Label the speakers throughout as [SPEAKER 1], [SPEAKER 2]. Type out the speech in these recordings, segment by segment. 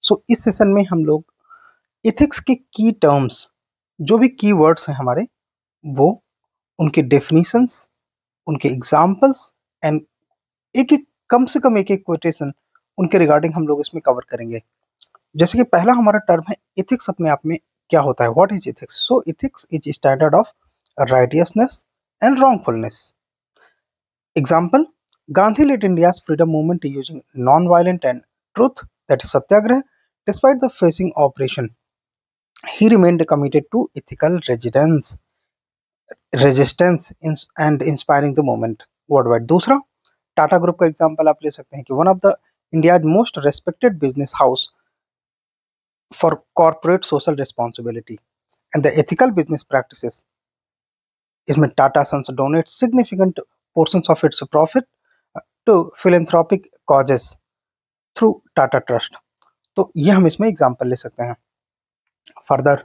[SPEAKER 1] सो इस सेशन में हम लोग एथिक्स के की टर्म्स, जो भी की वर्ड्स हैं हमारे, वो उनके डेफिनेशंस, उनके एग्जाम्पल्स एंड एक एक कम से कम एक एक कोटेशन उनके रिगार्डिंग हम लोग इसमें कवर करेंगे। जैसे कि पहला हमारा टर्म है एथिक्स। अपने आप में क्या होता है? What is ethics? So ethics is standard of righteousness and wrongfulness. Example: Gandhi led India's freedom movement using non-violent and truth, that is satyagraha. Despite the facing oppression, he remained committed to ethical resistance and inspiring the movement worldwide. दूसरा, Tata group का example आप ले सकते हैं कि one of the India's most respected business house for corporate social responsibility and the ethical business practices. इसमें Tata sons donate significant portions of its profit to philanthropic causes through Tata trust. तो ये हम इसमें एग्जाम्पल ले सकते हैं। Further,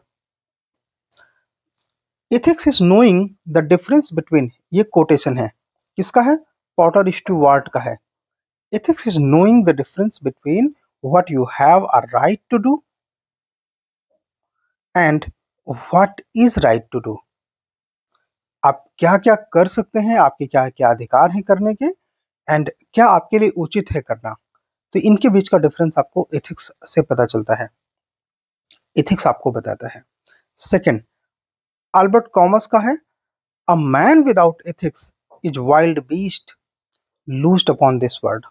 [SPEAKER 1] ethics is knowing the difference between, ये quotation है किसका है? पॉटर स्टुअर्ट का है। Ethics is knowing the difference between what you have a right to do and what is right to do. आप क्या क्या कर सकते हैं, आपके क्या क्या अधिकार हैं करने के, एंड क्या आपके लिए उचित है करना। तो इनके बीच का डिफरेंस आपको एथिक्स से पता चलता है, एथिक्स आपको बताता है। सेकंड, अल्बर्ट कॉमस का है, a man without ethics is wild beast लूज्ड upon this word.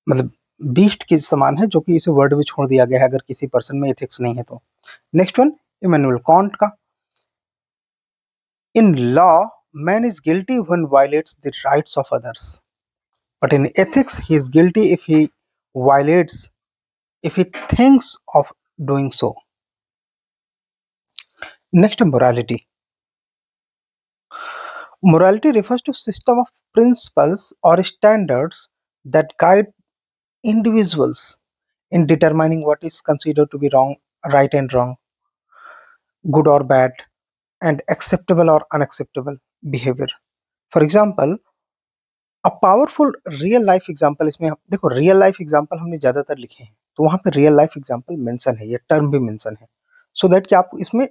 [SPEAKER 1] मतलब बीस्ट के समान है, जो कि इसे वर्ड में छोड़ दिया गया है अगर किसी पर्सन में एथिक्स नहीं है तो। नेक्स्ट वन, इमैनुअल कांट का, in law man is guilty when violets the rights of others, but in ethics he is guilty if he violates, if he thinks of doing so. Next, morality. Morality refers to system of principles or standards that guide individuals in determining what is considered to be wrong, right and wrong, good or bad, and acceptable or unacceptable behavior. For example, a powerful real life example, इसमें देखो real life example हमने ज़्यादातर लिखे हैं, तो वहाँ पे real life example mention है, ये टर्म भी मेंशन है, सो दैट कि आप इसमें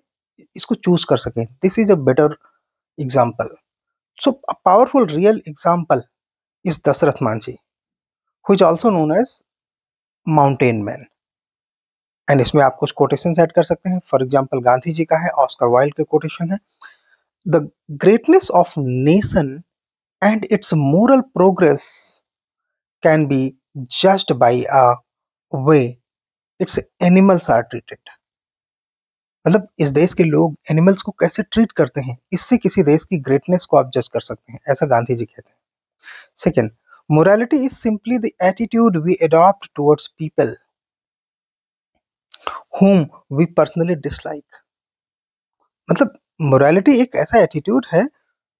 [SPEAKER 1] इसको चूज कर सकें। This is a better example. So a powerful real example is Dashrath Manjhi, who is also known as mountain man. And इसमें आप कुछ कोटेशन ऐड कर सकते हैं। फॉर एग्जाम्पल गांधी जी का है, ऑस्कर वाइल्ड के कोटेशन है, the greatness of nation and its moral progress can be judged by a way its animals are treated। मतलब इस देश के लोग एनिमल्स को कैसे ट्रीट करते हैं, इससे किसी देश की ग्रेटनेस को आप जज कर सकते हैं, ऐसा गांधी जी कहते हैं। Second, morality is simply the attitude we adopt towards people whom we personally dislike। मतलब मोरालिटी एक ऐसा एटीट्यूड है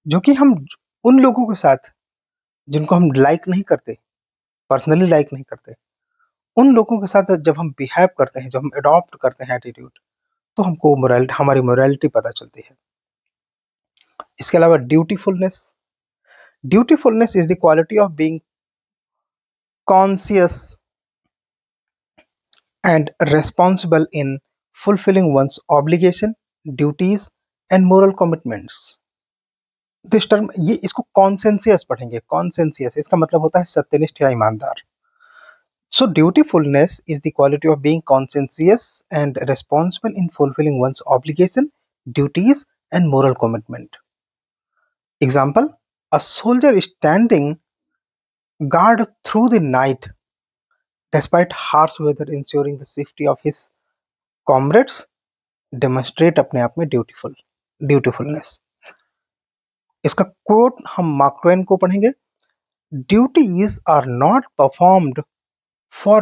[SPEAKER 1] जो कि हम उन लोगों के साथ जिनको हम लाइक नहीं करते, पर्सनली लाइक नहीं करते, उन लोगों के साथ जब हम बिहेव करते हैं, जब हम अडॉप्ट करते हैं एटीट्यूड, तो हमको मोरालिटी, हमारी मोरालिटी पता चलती है। इसके अलावा dutifulness, dutifulness is the quality of being conscious and responsible in fulfilling one's obligation, duties and moral commitments. This term, ये इसको कॉन्सेंसियस पढ़ेंगे। कॉन्सेंसियस इसका मतलब होता है सत्यनिष्ठ या ईमानदार। So dutifulness is the quality of being conscientious and responsible in fulfilling one's obligation, duties and moral commitment. Example, a soldier is standing guard through the night despite harsh weather ensuring the safety of his comrades demonstrate अपने आप में dutifulness। इसका quote हम mark Twain को पढ़ेंगे, duties are not performed for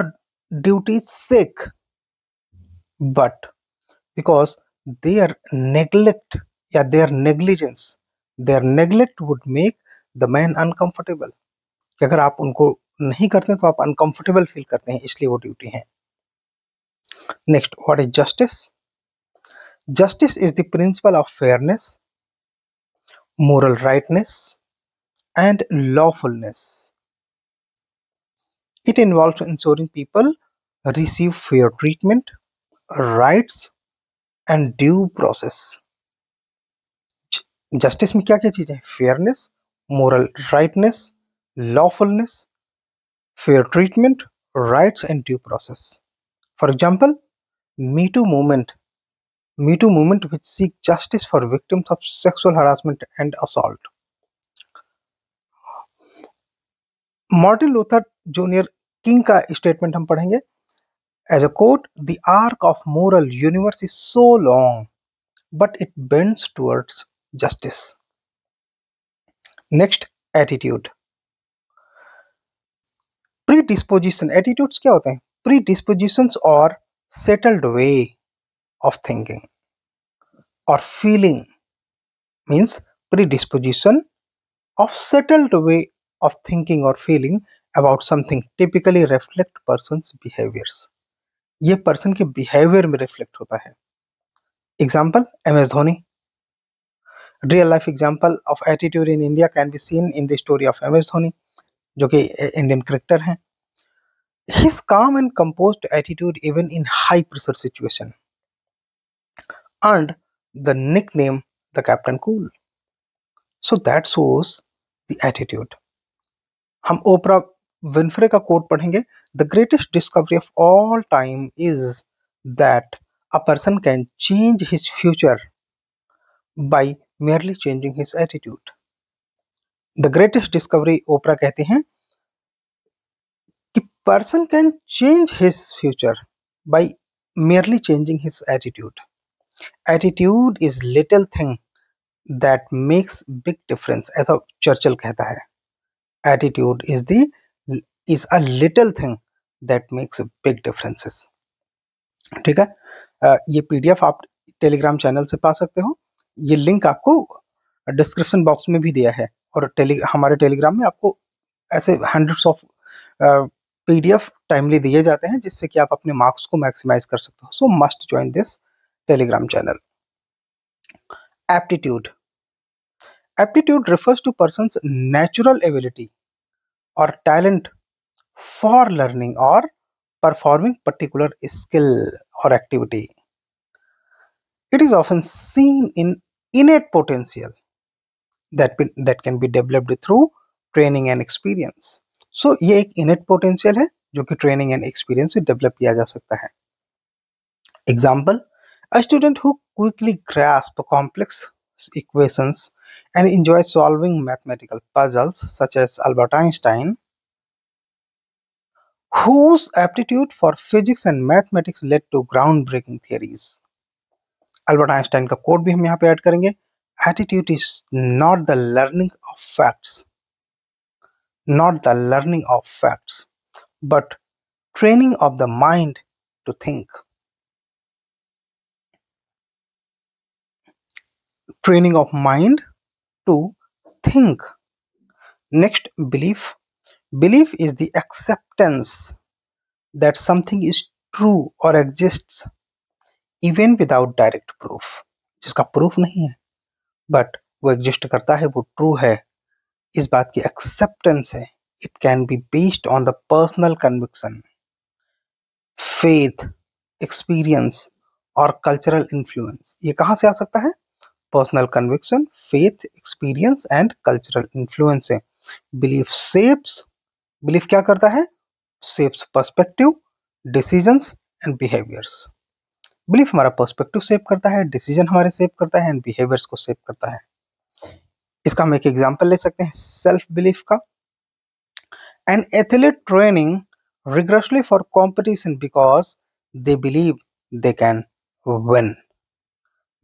[SPEAKER 1] duty's sake but because their neglect या their neglect would make the man uncomfortable। कि अगर आप उनको नहीं करते तो आप अनकंफर्टेबल फील करते हैं, इसलिए वो ड्यूटी है। Next, what is justice? Justice is the principle of fairness, moral rightness and lawfulness. It involves ensuring people receive fair treatment, rights and due process. Justice में क्या क्या चीजें हैं? Fairness, moral rightness, lawfulness, fair treatment, rights and due process. For example, me too movement, Me Too movement which seek justice for victims of sexual harassment and assault. Martin Luther junior King का statement हम पढ़ेंगे। As a quote, the arc of moral universe is so long but it bends towards justice. Next, attitude. Predisposition, attitudes क्या होते हैं? Predispositions और settled way of thinking और feeling means predisposition of settled way of thinking or feeling about something typically reflect person's behaviors। ये person के behaviour में reflect होता है। Example, MS Dhoni. Real life example of attitude in India can be seen in the story of MS Dhoni, जो कि Indian cricketer हैं। His calm and composed attitude even in high pressure situation earned the nickname the Captain Cool। So that shows the attitude। हम Oprah Winfrey का quote पढ़ेंगे। The greatest discovery of all time is that a person can change his future by merely changing his attitude. The greatest discovery Oprah कहते हैं कि person can change his future by merely changing his attitude. Attitude is little thing that makes big difference, ऐसा Churchill कहता है। Attitude is a little thing that makes big differences। ठीक है, ये PDF आप टेलीग्राम चैनल से पा सकते हो। ये लिंक आपको डिस्क्रिप्शन बॉक्स में भी दिया है और हमारे टेलीग्राम में आपको ऐसे हंड्रेड्स ऑफ पीडीएफ टाइमली दिए जाते हैं जिससे कि आप अपने मार्क्स को मैक्सिमाइज कर सकते हो। सो must join this Telegram channel. Aptitude. Aptitude refers to person's natural ability or talent for learning or performing particular skill or activity. It is often seen in innate potential that can be developed through training and experience। So ये एक innate potential है जो कि training and experience से develop किया जा सकता है। Example, a student who quickly grasps complex equations and enjoys solving mathematical puzzles such as Albert Einstein, whose aptitude for physics and mathematics led to groundbreaking theories। Albert Einstein का quote भी हम यहाँ पे add करेंगे। Attitude is not the learning of facts, but training of the mind to think. Training of mind to think. Next, belief. Belief is the acceptance that something is true और exists even without direct proof. जिसका proof नहीं है but वो exist करता है, वो true है, इस बात की एक्सेप्टेंस है। It can be based on the personal conviction, faith, experience और कल्चरल इन्फ्लुएंस। ये कहाँ से आ सकता है? Personal conviction, faith, experience and cultural influence से। बिलीफ क्या करता है? Shapes perspective, decisions and behaviours. Belief हमारा पर्सपेक्टिव शेप करता है, डिसीजन हमारे शेप करता है एंड बिहेवियर्स को शेप करता है। इसका हम एक एग्जांपल ले सकते हैं सेल्फ बिलीफ का। An athlete training rigorously for competition because they believe they can win।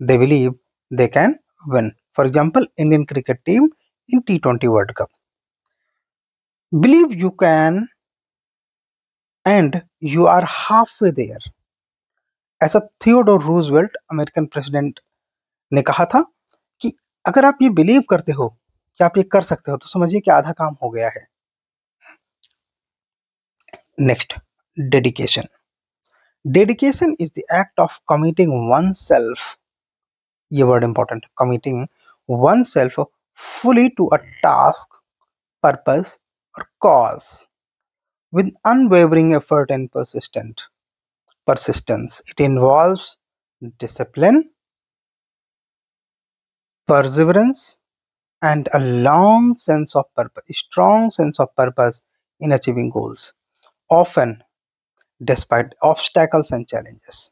[SPEAKER 1] They believe they can win। For example, Indian cricket team in T20 World Cup believe you can and you are halfway there। ऐसा Theodore Roosevelt American president ने कहा था कि अगर आप ये believe करते हो कि आप ये कर सकते हो तो समझिए कि आधा काम हो गया है। Next, dedication. Dedication is the act of committing oneself, ये वर्ड इंपॉर्टेंट है, committing oneself fully to a task, purpose और cause. with unwavering effort and persistence. It involves discipline, perseverance, and a strong sense of purpose in achieving goals, often despite obstacles and challenges.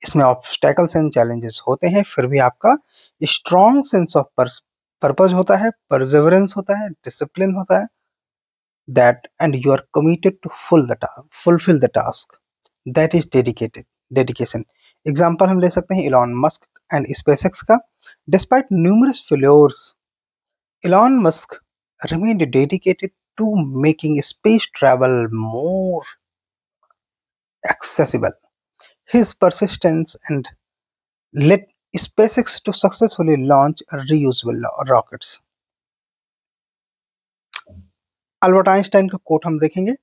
[SPEAKER 1] इसमें obstacles and challenges होते हैं, फिर भी आपका strong sense of purpose होता है, Perseverance होता है, डिसिप्लिन होता है, that and you are committed to fulfill the task. That is dedication. Example हम ले सकते हैं इलॉन मस्क एंड स्पेसएक्स का. Despite numerous failures, Elon Musk remained dedicated to making space travel more accessible. His persistence and led SpaceX to successfully launch reusable rockets. Albert Einstein का quote हम देखेंगे,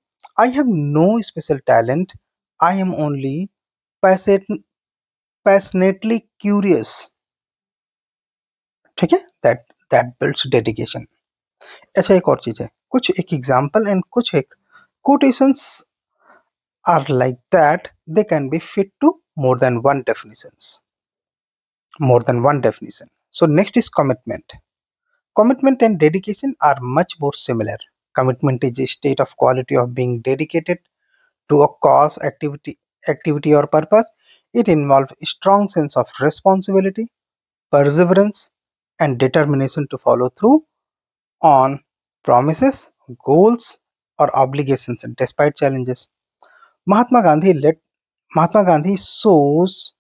[SPEAKER 1] I have no special talent, I am only passionately curious. ठीक है, that builds dedication. अच्छा, एक और चीज है, कुछ एक एग्जाम्पल एंड कुछ एक quotations are like that, they can be fit to more than one definition. So next is commitment. Commitment and dedication are much more similar. Commitment is a state of quality of being dedicated to a cause, activity or purpose. It involves a strong sense of responsibility, perseverance, and determination to follow through on promises, goals, or obligations despite challenges. Mahatma Gandhi shows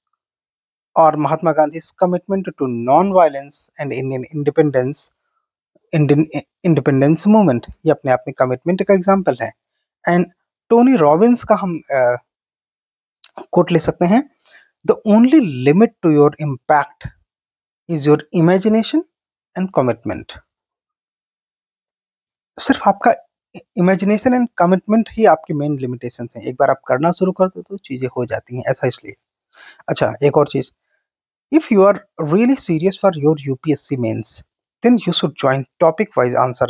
[SPEAKER 1] or Mahatma Gandhi's commitment to non-violence and Indian independence movement, ये अपने आप में commitment का example है. And Tony Robbins का हम coat ले सकते हैं, the only limit to your impact is your imagination and commitment. सिर्फ आपका इमेजिनेशन एंड कमिटमेंट ही आपकी मेन लिमिटेशंस हैं. एक बार आप करना शुरू कर दो तो चीजें हो जाती हैं, ऐसा इसलिए. अच्छा, एक और चीज, if you are really serious for your UPSC mains, then you should join topic wise answer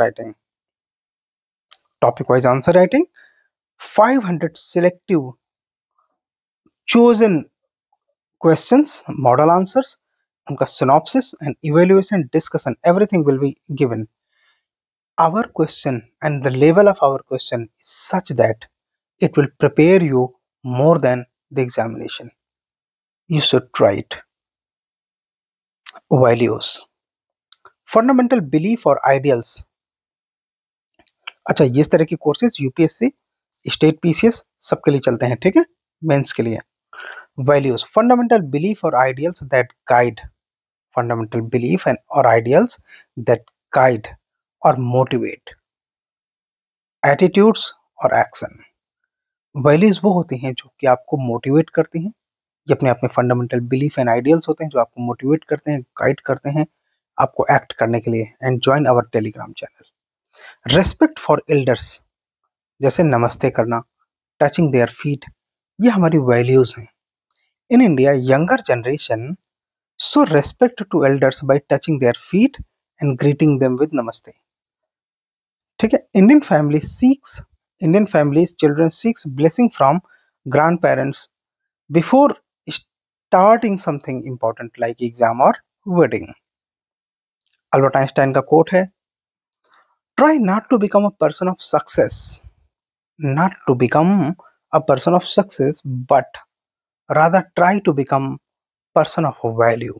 [SPEAKER 1] writing. 500 selective chosen questions, model answers, उनका synopsis and evaluation discussion, everything will be given. Our question and the level of our question is such that it will prepare you more than the examination. You should try it. Values, fundamental belief और ideals. अच्छा, ये इस तरह की courses UPSC, state PCS सबके लिए चलते हैं, ठीक है, मेंस के लिए. वैल्यूज, फंडामेंटल बिलीफ और ideals that guide, fundamental belief and और आइडियल्स दैट गाइड और मोटिवेट एटीट्यूड्स और एक्शन. वैल्यूज वो होती हैं जो कि आपको मोटिवेट करती हैं, ये अपने आप में फंडामेंटल बिलीफ एंड आइडियल्स होते हैं जो आपको मोटिवेट करते हैं, गाइड करते हैं आपको एक्ट करने के लिए. And join our Telegram channel. Respect for elders, जैसे नमस्ते करना, टचिंग देयर फीट, ये हमारी वैल्यूज हैं. In India younger generation show respect to elders by touching their feet and greeting them with namaste. ठीक है, Indian families children seeks blessing from grandparents before starting something important like exam और wedding. Albert Einstein का quote है, try not to become a person of success, but rather try to become person of value.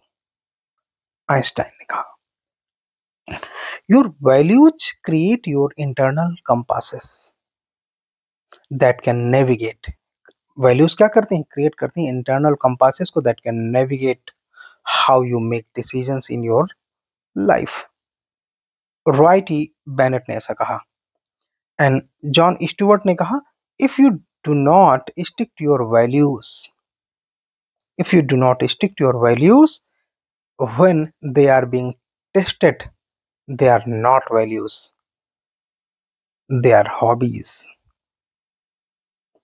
[SPEAKER 1] Einstein ने कहा, your values create your internal compasses that can navigate. values क्या करते हैं, create करती हैं internal compasses को that can navigate how you make decisions in your life. Roy T Bennett ने ऐसा कहा. एंड जॉन स्टुअर्ट ने कहा, if you do not stick to your values when they are being tested, they are not values, they are hobbies.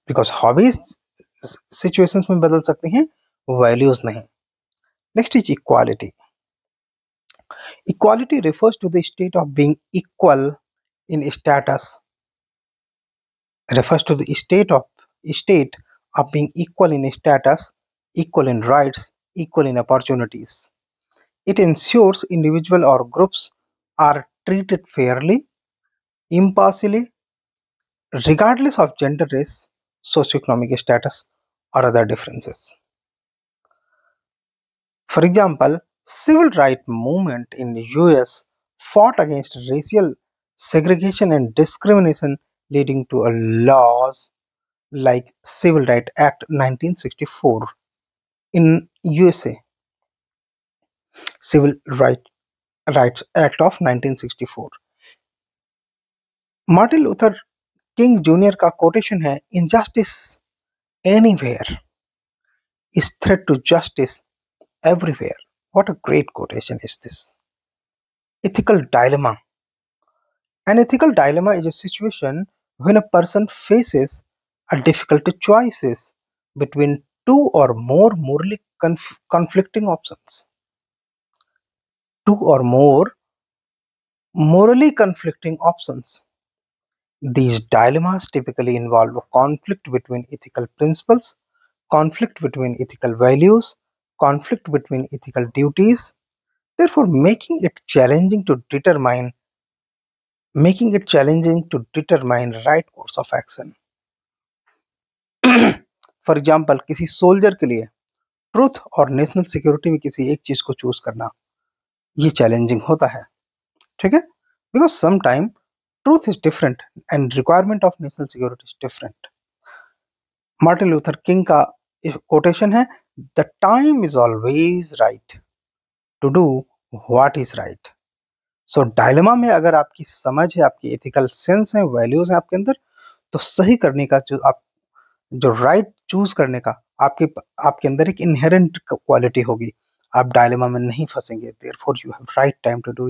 [SPEAKER 1] because hobbies situations में बदल सकती हैं, values नहीं. next is equality. Equality refers to the state of being equal in status, refers to the state of being equal in status, equal in rights, equal in opportunities. It ensures individuals or groups are treated fairly, impartially, regardless of gender, race, socioeconomic status, or other differences. For example, civil rights movement in the US fought against racial segregation and discrimination, leading to a laws like Civil Rights Act 1964 in USA. Civil Rights Act of 1964. Martin Luther king junior का quotation है, injustice anywhere is threat to justice everywhere. What a great quotation is this. Ethical dilemma. An ethical dilemma is a situation when a person faces a difficult choices between two or more morally conflicting options. Two or more morally conflicting options. These dilemmas typically involve a conflict between ethical principles, conflict between ethical values, conflict between ethical duties, therefore making it challenging to determine right course of action. For example किसी soldier के लिए truth और national security में किसी एक चीज को choose करना ये चैलेंजिंग होता है, ठीक है, because some time truth is different and requirement of national security is different. Martin Luther King का कोटेशन है, the time is always right to do what is right. So dilemma में अगर आपकी समझ है, आपकी एथिकल सेंस है, values है आपके अंदर, तो सही करने का जो राइट चूज करने का आपके अंदर एक इनहेरेंट क्वालिटी होगी. आप डायलेमा में नहीं फंसेंगे. Therefore you have right time to do,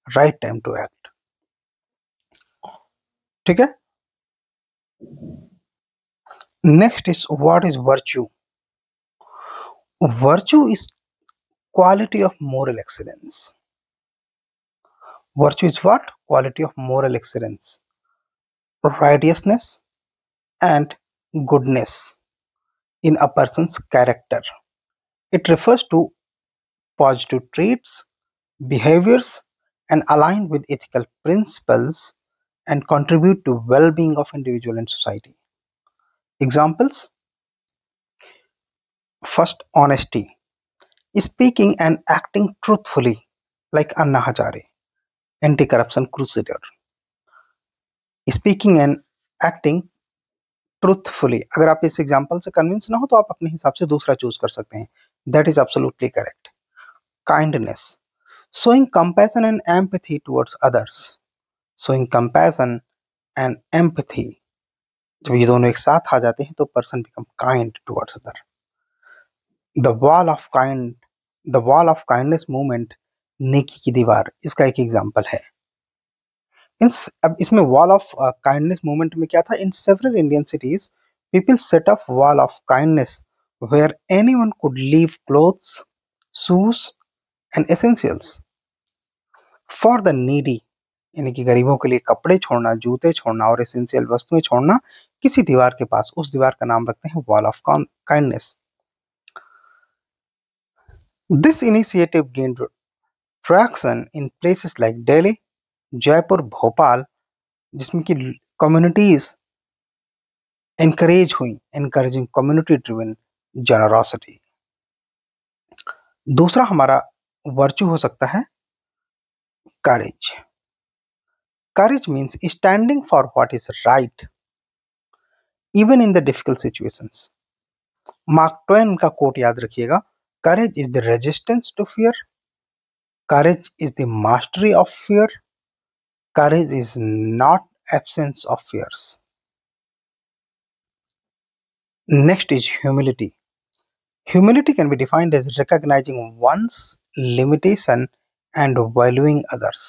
[SPEAKER 1] right time to act. ठीक है. Next is what is virtue. Virtue is quality of moral excellence. Virtue is what? Quality of moral excellence, righteousness, and goodness in a person's character. It refers to positive traits, behaviors, and align with ethical principles and contribute to well-being of individual and society. Examples: first, honesty, speaking and acting truthfully, like Anna Hazare, anti-corruption crusader. Speaking and acting truthfully. अगर आप इस example से convince ना हो तो आप अपने हिसाब से दूसरा चूज कर सकते हैं. That is absolutely correct. Kindness, showing compassion and empathy towards others. Showing compassion and empathy, जब ये दोनों एक साथ आ जाते हैं तो person become kind towards other. The wall of kindness movement, नेकी की दीवार, इसका एक एग्जाम्पल है. अब इसमें वॉल ऑफ काइंडनेस मूवमेंट में क्या था? In several Indian cities people set up wall of kindness where anyone could leave clothes, shoes and essentials for the needy. यानी कि गरीबों के लिए कपड़े छोड़ना, जूते छोड़ना और एसेंशियल वस्तुएं छोड़ना किसी दीवार के पास. उस दीवार का नाम रखते हैं wall of kindness. This initiative gained traction in places like Delhi, Jaipur, Bhopal, जिसमें कि communities encouraging community driven generosity. दूसरा हमारा वर्च्यू हो सकता है courage. Courage means standing for what is right even in the difficult situations. Mark Twain का coat याद रखिएगा, courage is the resistance to fear, courage is the mastery of fear, courage is not absence of fears. Next is humility. Humility can be defined as recognizing one's limitation and valuing others.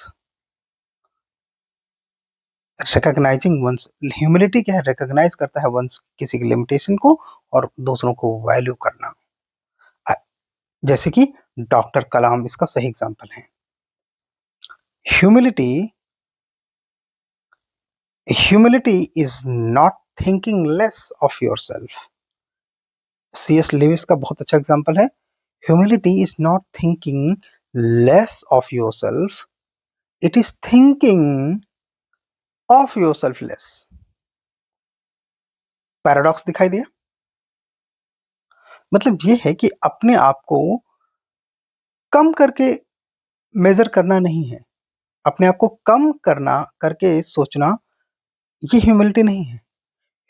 [SPEAKER 1] Humility क्या है? Recognize करता है one's किसी की limitation को और दूसरों को value करना. जैसे कि डॉक्टर कलाम इसका सही एग्जाम्पल है. Humility is not thinking less of yourself. C.S. Lewis का बहुत अच्छा एग्जाम्पल है, humility is not thinking less of yourself, it is thinking of yourself less. Paradox दिखाई दिया? मतलब ये है कि अपने आप को कम करके मेजर करना नहीं है, अपने आप को कम करना करके सोचना, ये ह्यूमिलिटी नहीं है।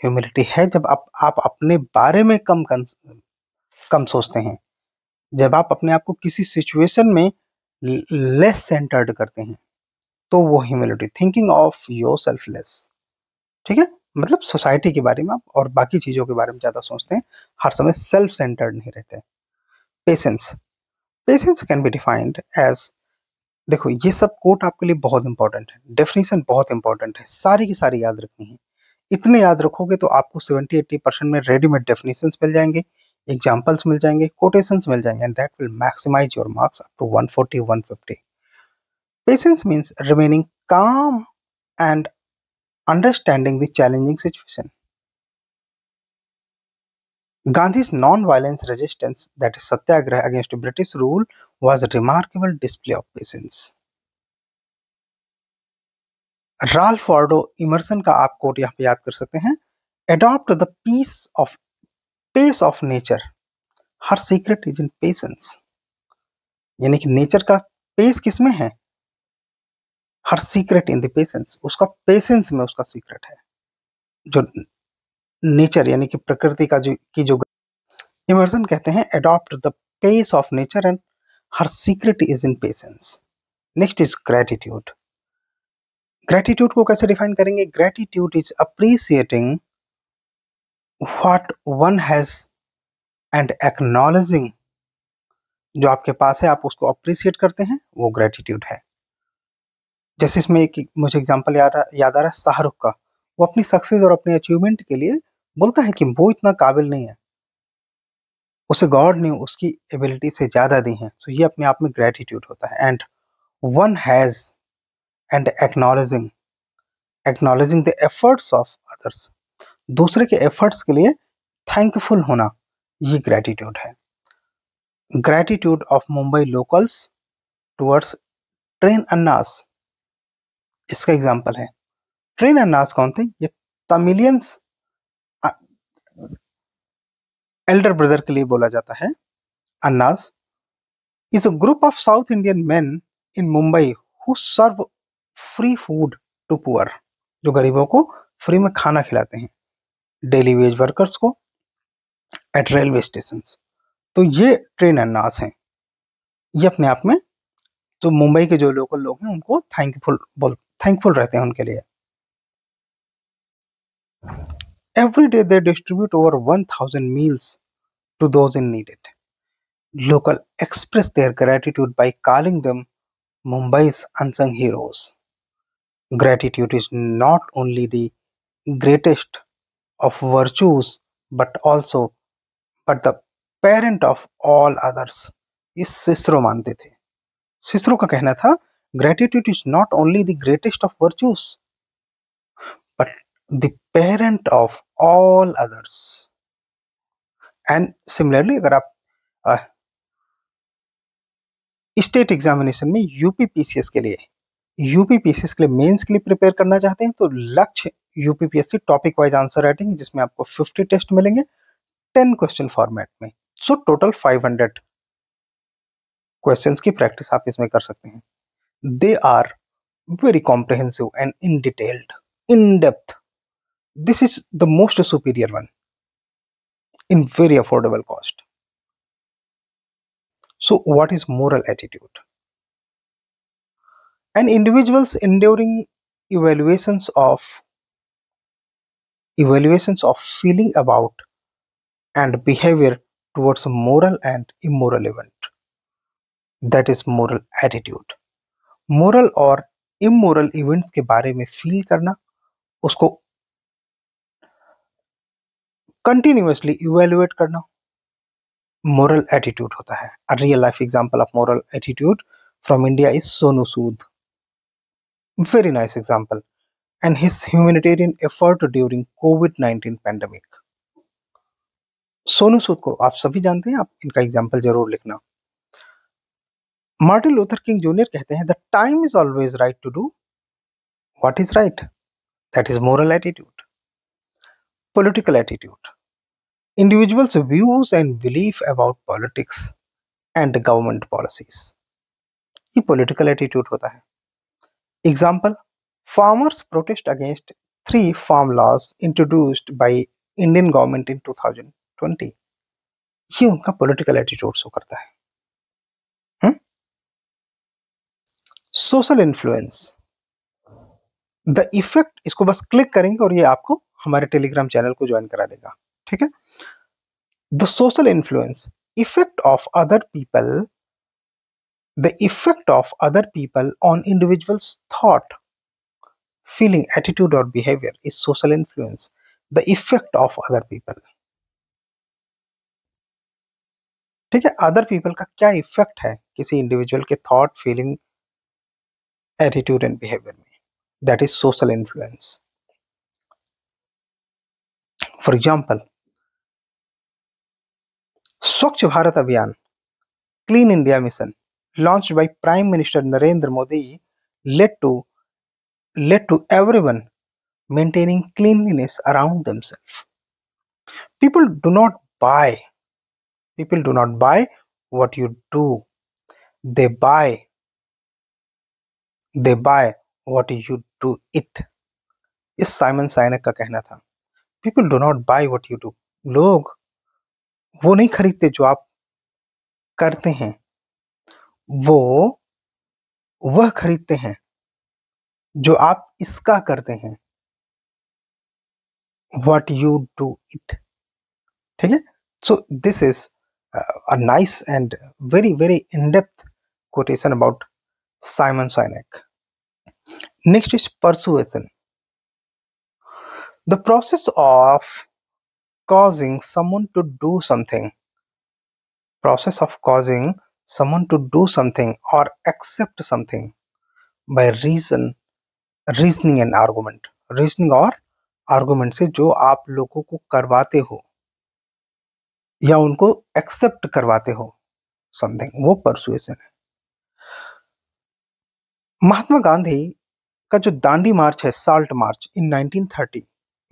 [SPEAKER 1] ह्यूमिलिटी है जब आप अपने बारे में कम सोचते हैं, जब आप अपने आप को किसी सिचुएशन में लेस सेंटर्ड करते हैं, तो वो humility, thinking of yourself less. ठीक है, मतलब सोसाइटी के बारे में आप और बाकी चीजों के बारे में ज्यादा सोचते हैं, हर समय सेल्फ सेंटर्ड नहीं रहते। Patience, patience can be defined as, देखो ये सब कोट आपके लिए बहुत इंपॉर्टेंट है, डेफिनेशन बहुत इंपॉर्टेंट है, सारी की सारी याद रखनी है। इतने याद रखोगे तो आपको 70-80% में रेडीमेड डेफिनेशंस मिल जाएंगे, एग्जांपल्स मिल जाएंगे, कोटेशंस मिल जाएंगे, and that will maximise your marks up to 140-150। Patience means remaining calm and understanding the challenging situation. Gandhi's non-violence resistance, that is Satyagraha against British rule, was a remarkable display of patience. Ralph Waldo Emerson का आप quote यहाँ पे याद कर सकते हैं, adopt the pace of nature, her secret is in patience. यानी कि नेचर का पेस किसमें है? Her secret in the patience, उसका पेशेंस में उसका सीक्रेट है। जो नेचर यानी कि प्रकृति का जो इमर्सन कहते हैं adopt the pace of nature and her secret is in patience. Next is gratitude. Gratitude को कैसे डिफाइन करेंगे? Gratitude is appreciating what one has and acknowledging, जो आपके पास है आप उसको अप्रिसिएट करते हैं, वो ग्रेटिट्यूड है। जैसे इसमें एक मुझे एग्जांपल याद आ रहा है शाहरुख का, वो अपनी सक्सेस और अपने अचीवमेंट के लिए बोलता है कि वो इतना काबिल नहीं है, उसे गॉड ने उसकी एबिलिटी से ज्यादा दी है। तो ये अपने आप में ग्रेटिट्यूड होता है। And one has and acknowledging the efforts of others, दूसरे के एफर्ट्स के लिए थैंकफुल होना, ये ग्रेटिट्यूड है। Gratitude of Mumbai locals towards train अन्नास, इसका एग्जांपल है, ट्रेन अन्नास कौन थे? ये तमिलियंस एल्डर ब्रदर के लिए बोला जाता है। अन्नास is a group of South Indian men in Mumbai who serve free food to poor, जो गरीबों को फ्री में खाना खिलाते हैं, डेली वेज वर्कर्स को एट रेलवे स्टेशन। तो ये ट्रेन अन्नास हैं। ये अपने आप में जो मुंबई के जो लोकल लोग हैं उनको थैंकफुल रहते हैं उनके लिए। Every day they distribute over 1000 meals to those in need. Local express their gratitude by calling them Mumbai's unsung heroes. Gratitude is not only the greatest of virtues but the parent of all others. इस Cicero मानते थे। Cicero का कहना था gratitude is not only the greatest of virtues but the parent of all others. And similarly अगर आप state examination में UPPCS के लिए मेंस के लिए प्रिपेयर करना चाहते हैं तो Lakshya UPPSC topic wise answer writing, जिसमें आपको 50 टेस्ट मिलेंगे 10 क्वेश्चन फॉर्मेट में। सो टोटल 500 क्वेश्चंस की प्रैक्टिस आप इसमें कर सकते हैं। They are very comprehensive and in depth. This is the most superior one in very affordable cost. So what is moral attitude? An individual's enduring evaluations of feeling about and behavior towards a moral and immoral event. That is moral attitude. Moral और immoral events के बारे में feel करना, उसको continuously evaluate करना, moral attitude होता है। A real life example of moral attitude from India is Sonu Sood. Very nice example. and his humanitarian effort during COVID-19 pandemic. Sonu Sood को आप सभी जानते हैं, आप इनका एग्जाम्पल जरूर लिखना। मार्टिन लूथर किंग जूनियर कहते हैं, the time is always right to do what is right, that is moral attitude. Political attitude, individuals' views and belief about politics and government policies, ये पॉलिटिकल एटीट्यूड होता है। Example, farmers protest against 3 farm laws introduced by Indian government in 2020, ये उनका political attitude show करता है। Social influence, the effect, इसको बस click करेंगे और ये आपको हमारे टेलीग्राम चैनल को ज्वाइन करा देगा, ठीक है। The social influence, effect of other people, the effect of other people on individuals' thought, feeling, attitude or behavior is social influence. The effect of other people, ठीक है, अदर पीपल का क्या effect है किसी इंडिविजुअल के thought, feeling, attitude and behaviour में, that is social influence. For example, Swachh Bharat Abhiyan, clean India mission launched by Prime Minister Narendra Modi led to everyone maintaining cleanliness around themselves. People do not buy what you do, they buy what you do it. इस Simon साइनेक का कहना था। People do not buy what you do, लोग वो नहीं खरीदते जो आप करते हैं, वह खरीदते हैं जो आप इसका करते हैं, what you do it, ठीक है। So this is a nice and very very in-depth quotation about Simon Sinek. Next is persuasion, the process of causing someone to do something or accept something by reasoning and argument, reasoning और argument से जो आप लोगों को करवाते हो या उनको एक्सेप्ट करवाते हो समथिंग, वो परसुएशन है। महात्मा गांधी का जो दांडी मार्च है, साल्ट मार्च इन 1930,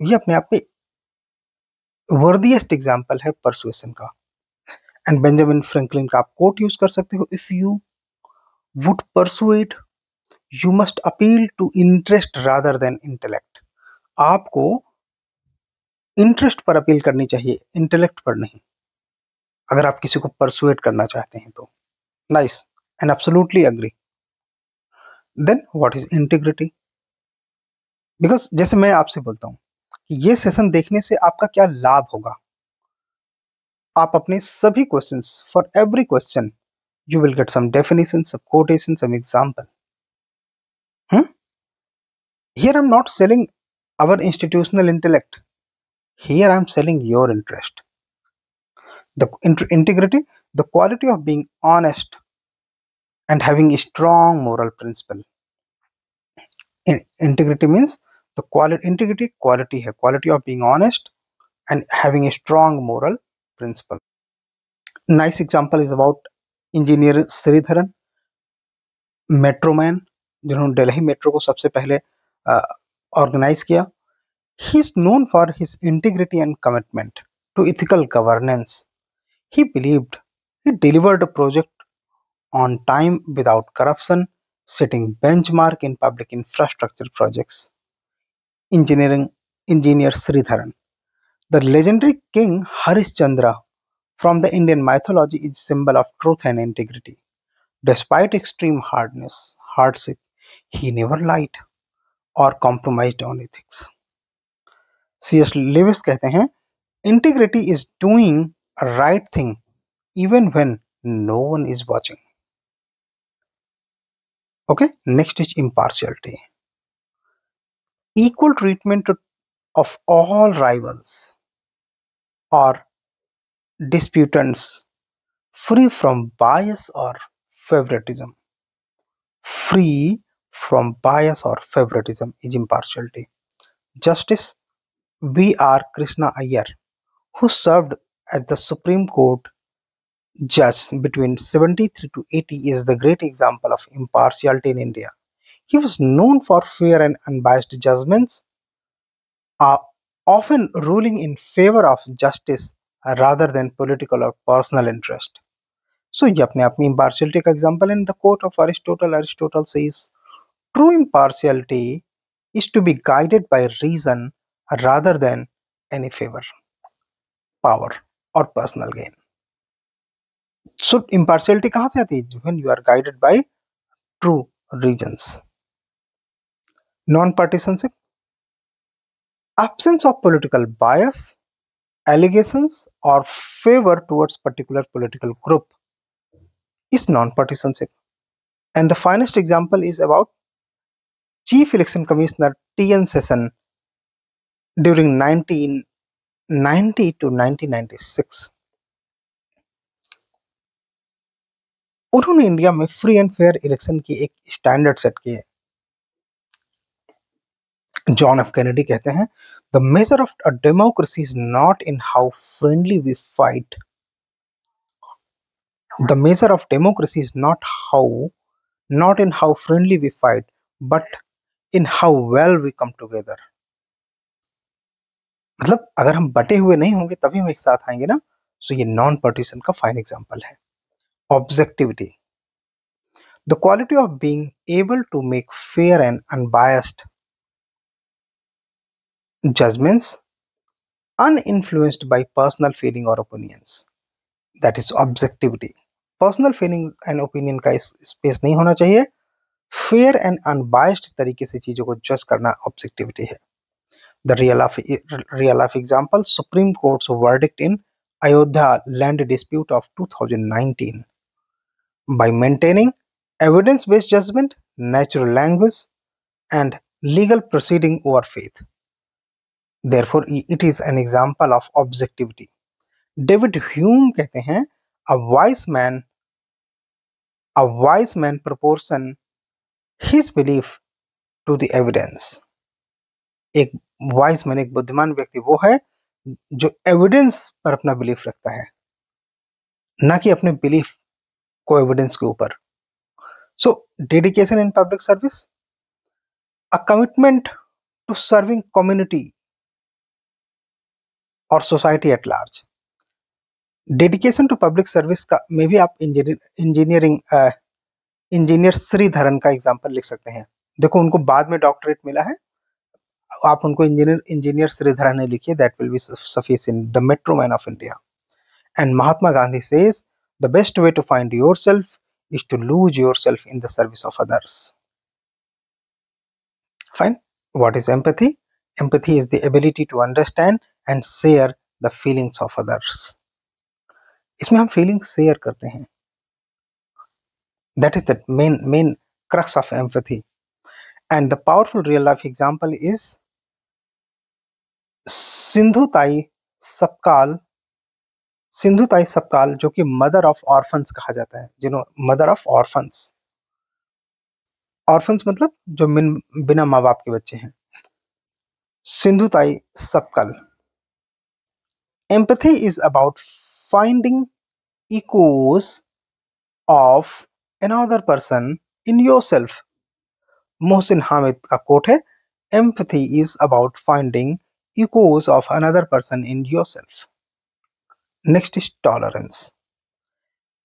[SPEAKER 1] ये अपने आप में वर्दिएस्ट एग्जाम्पल है परसुएशन का। एंड बेंजामिन फ्रैंकलिन का आप कोट यूज कर सकते हो, if you would persuade you must appeal to interest rather than intellect. आपको इंटरेस्ट पर अपील करनी चाहिए, इंटेलेक्ट पर नहीं, अगर आप किसी को परसुएट करना चाहते हैं तो। Nice and absolutely agree. Then what is integrity, because जैसे मैं आपसे बोलता हूं कि ये सेशन देखने से आपका क्या लाभ होगा, आप अपने सभी questions, for every question you will get some definitions, some quotations, some example. Here I'm not selling our institutional intellect, here I'm selling your interest. The integrity, the quality of being honest and having a strong moral principle. Integrity means the quality है, quality of being honest and having a strong moral principle. Nice example is about engineer Sreedharan, metro man, जिन्होंने Delhi metro को सबसे पहले organise किया। He is known for his integrity and commitment to ethical governance. He delivered a project on time without corruption, setting benchmark in public infrastructure projects. Engineer Sridharan. The legendary king Harishchandra from the Indian mythology is symbol of truth and integrity. Despite extreme hardship, he never lied or compromised on ethics. C.S. Lewis कहते हैं, integrity is doing a right thing even when no one is watching. Okay, next is impartiality. Equal treatment of all rivals or disputants, free from bias or favoritism. Free from bias or favoritism is impartiality. Justice V.R. Krishna Iyer, who served as the Supreme Court judge between 73 to 80, is the great example of impartiality in India. He was known for fair and unbiased judgments, uh, often ruling in favor of justice rather than political or personal interest. So ये अपने आप में impartiality का example in the quote of Aristotle. Aristotle says, true impartiality is to be guided by reason rather than any favor, power or personal gain. So impartiality कहाँ से आती है? When you are guided by true reasons. Non-partisanship, absence of political bias, allegations or favor towards particular political group is non-partisanship. And the finest example is about Chief Election Commissioner T.N. Sesson during 1990 to 1996. उन्होंने India में free and fair election की एक standard set की है. John F Kennedy कहते हैं, the measure of a democracy is not in how friendly we fight. The measure of democracy is not in how friendly we fight, but in how well we come together. मतलब अगर हम बटे हुए नहीं होंगे तभी हम एक साथ आएंगे ना. सो ये नॉन पार्टीशन का फाइन एग्जांपल है. Objectivity, the quality of being able to make fair and unbiased judgments uninfluenced by personal feeling or opinions. That is objectivity. Personal feelings and opinion का स्पेस नहीं होना चाहिए. Fair and unbiased तरीके से चीजों को जज करना ऑब्जेक्टिविटी है. The real life example, supreme courts verdict in Ayodhya land dispute of 2019. by maintaining evidence based judgment, natural language and legal proceeding over faith. Therefore it is an example of objectivity. David Hume कहते हैं, a wise man proportion his belief to the evidence. एक wise man, एक बुद्धिमान व्यक्ति वो है जो evidence पर अपना बिलीफ रखता है, ना कि अपने बिलीफ को एविडेंस के ऊपर. So dedication in public service, a commitment to serving community और society at large. Dedication to public service का में भी आप इंजीनियर श्रीधरन का एग्जांपल लिख सकते हैं. देखो उनको बाद में डॉक्टरेट मिला है, आप उनको इंजीनियर श्रीधरन ने लिखिए, that will be sufficient. The metro man of India. And Mahatma Gandhi says, the best way to find yourself is to lose yourself in the service of others. Fine. What is empathy? Empathy is the ability to understand and share the feelings of others. इसमें हम feelings share करते हैं. That is the main crux of empathy. And the powerful real life example is Sindhutai Sabkal, जो कि mother of orphans कहा जाता है. Mother of orphans मतलब जो बिना माँ बाप के बच्चे हैं. Sindhutai Sapkal. Empathy is about finding echoes of another person in yourself. Mohsin Hamid का कोट है, empathy is about finding echoes of another person in yourself. Next is tolerance.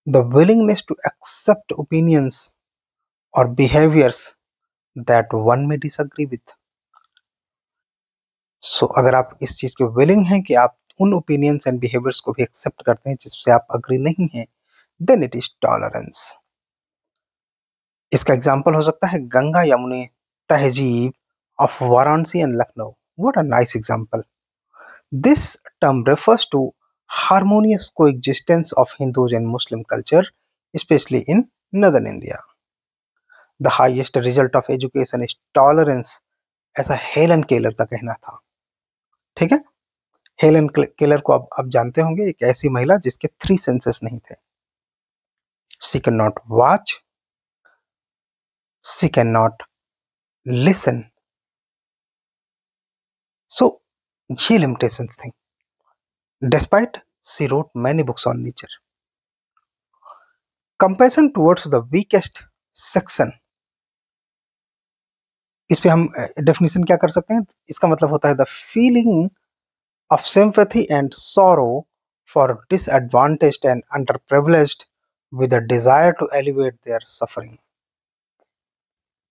[SPEAKER 1] The willingness to accept opinions or behaviors that one may disagree with. So अगर आप इस चीज के willing हैं कि आप उन opinions and behaviors को भी accept करते हैं जिससे आप agree नहीं हैं, then it is tolerance. इसका example हो सकता है गंगा यमुनी तहजीब of Varanasi and Lucknow. What a nice example. This term refers to harmonious coexistence of Hindus and Muslim culture, especially in northern India. The highest result of education is tolerance, ऐसा Helen Keller का कहना था. ठीक है, Helen Keller को आप जानते होंगे, एक ऐसी महिला जिसके 3 सेंसेस नहीं थे. She cannot watch, she cannot listen. So ये limitations थी. Despite she wrote many books on nature. Compassion towards the weakest section. इस पे हम डेफिनेशन क्या कर सकते हैं? इसका मतलब होता है the feeling of sympathy and sorrow for disadvantaged and underprivileged with a desire to alleviate their suffering.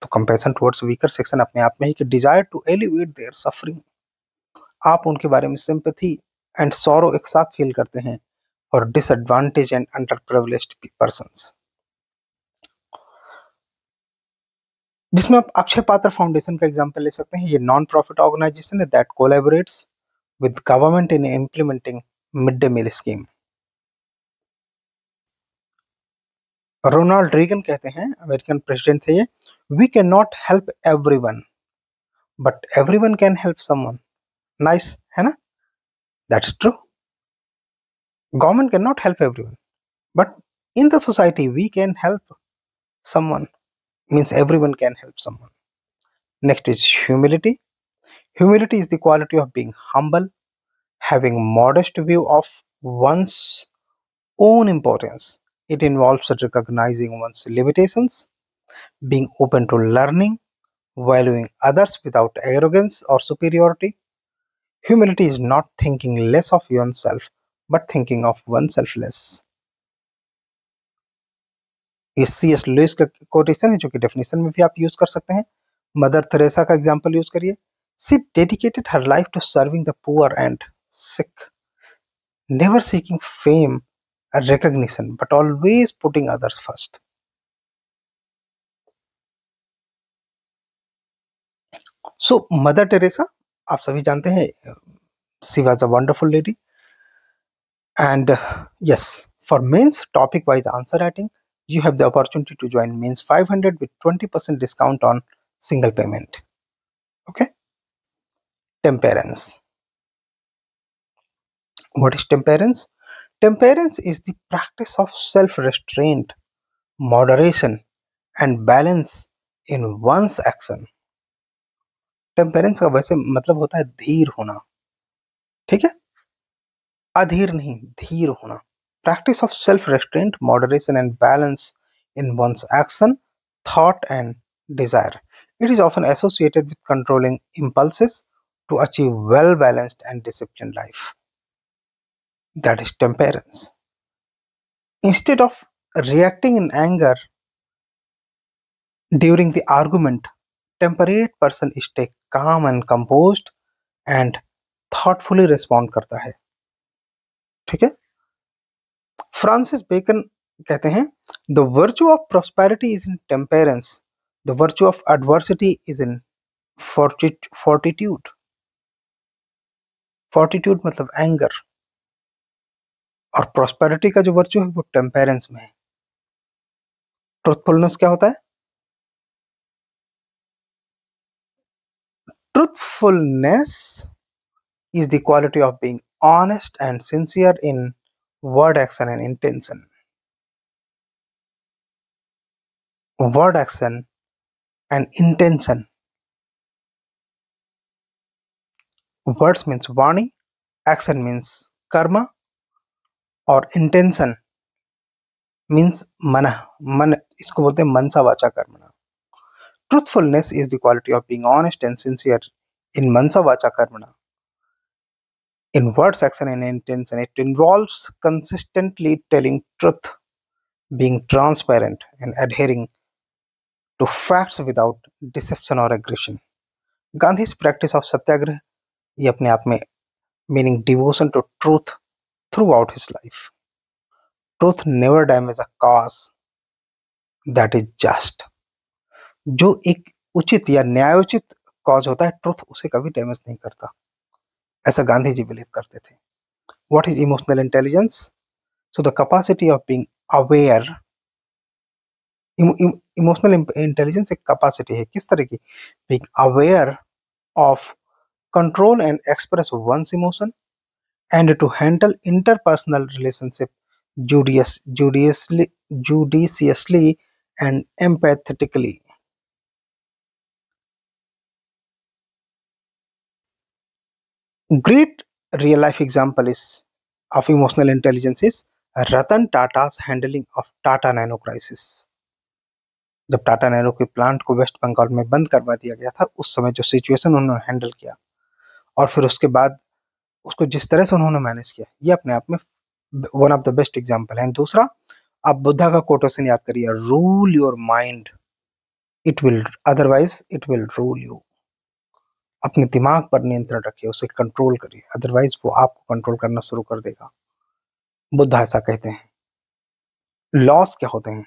[SPEAKER 1] तो compassion towards weaker section अपने आप में ही कि desire to alleviate their suffering. आप उनके बारे में sympathy and sorrow एक साथ फील करते हैं for disadvantaged and underprivileged persons. जिसमें आप अक्षय पात्र फाउंडेशन का एग्जांपल ले सकते हैं. ये नॉन प्रॉफिट ऑर्गेनाइजेशन है that collaborates with government in implementing mid day meal scheme. Ronald Reagan कहते हैं, अमेरिकन प्रेसिडेंट थे ये, we can not help everyone but everyone can help someone. Nice है ना? That's true. Government can not help everyone but in the society we can help someone, means everyone can help someone. Next is humility. Humility is the quality of being humble, having modest view of one's own importance. It involves recognizing one's limitations, being open to learning, valuing others without arrogance or superiority. Humility is not thinking less of oneself, but thinking of oneself less. ये C.S. Louis का quotation है जो कि definition में भी आप use कर सकते हैं. मदर थेरेसा का एग्जांपल यूज करिए. She dedicated her life to serving the poor and sick, never seeking fame or recognition, but always putting others first. So, Mother Teresa, आप सभी जानते हैं, she was a wonderful lady. And yes, for mains topic wise answer writing, you have the opportunity to join mains 500 with 20% discount on single payment. Okay. Temperance. What is temperance? Temperance is the practice of self-restraint, moderation, and balance in one's action. टेम्पेरेंस का वैसे मतलब होता है धीर होना. ठीक है? अधीर नहीं, धीर होना. Practice of self restaurant, moderation and balance in one's action, thought and desire. It is often associated with controlling impulses to achieve well-balanced and disciplined life. That is temperance. Instead of reacting in anger during the argument, temperate person stay calm and composed and thoughtfully respond करता है. ठीक है? Francis Bacon कहते हैं, the virtue of prosperity is in temperance, the virtue of adversity is in fortitude. Fortitude मतलब anger, और prosperity का जो वर्च्यू है वो टेम्पेरेंस में है. ट्रुथफुलनेस क्या होता है? Truthfulness is the quality of being honest and sincere in word, action and intention. Word, action and intention. Words means vani, action means karma, और intention means मन. मन इसको बोलते हैं मनसा वाचा कर्मणा. Truthfulness is the quality of being honest and sincere in mansa vacha karmana. In words, action and intention, it involves consistently telling truth, being transparent and adhering to facts without deception or aggression. Gandhi's practice of satyagrah, ये अपने आप में meaning devotion to truth throughout his life. Truth never damages a cause that is just. जो एक उचित या न्यायोचित cause होता है, ट्रुथ उसे कभी डैमेज नहीं करता, ऐसा गांधी जी बिलीव करते थे. What is emotional intelligence? So the capacity of being aware. Emotional intelligence एक कैपेसिटी है. किस तरह की? Being aware of control and express one's emotion and to handle interpersonal relationship judiciously and empathetically. Great real life example is of emotional intelligence is Ratan Tata's handling of Tata Nano crisis. जब Tata nano के plant को waste Bengal में बंद करवा दिया गया था, उस समय जो सिचुएशन उन्होंने हैंडल किया और फिर उसके बाद उसको जिस तरह से उन्होंने मैनेज किया, ये अपने आप में one of the best example है। दूसरा, आप बुद्धा का कोटेशन याद करिए, rule your mind it will otherwise it will rule you. अपने दिमाग पर नियंत्रण रखिए, उसे कंट्रोल करिए, अदरवाइज वो आपको कंट्रोल करना शुरू कर देगा। बुद्धा ऐसा कहते हैं। लॉस क्या होते हैं?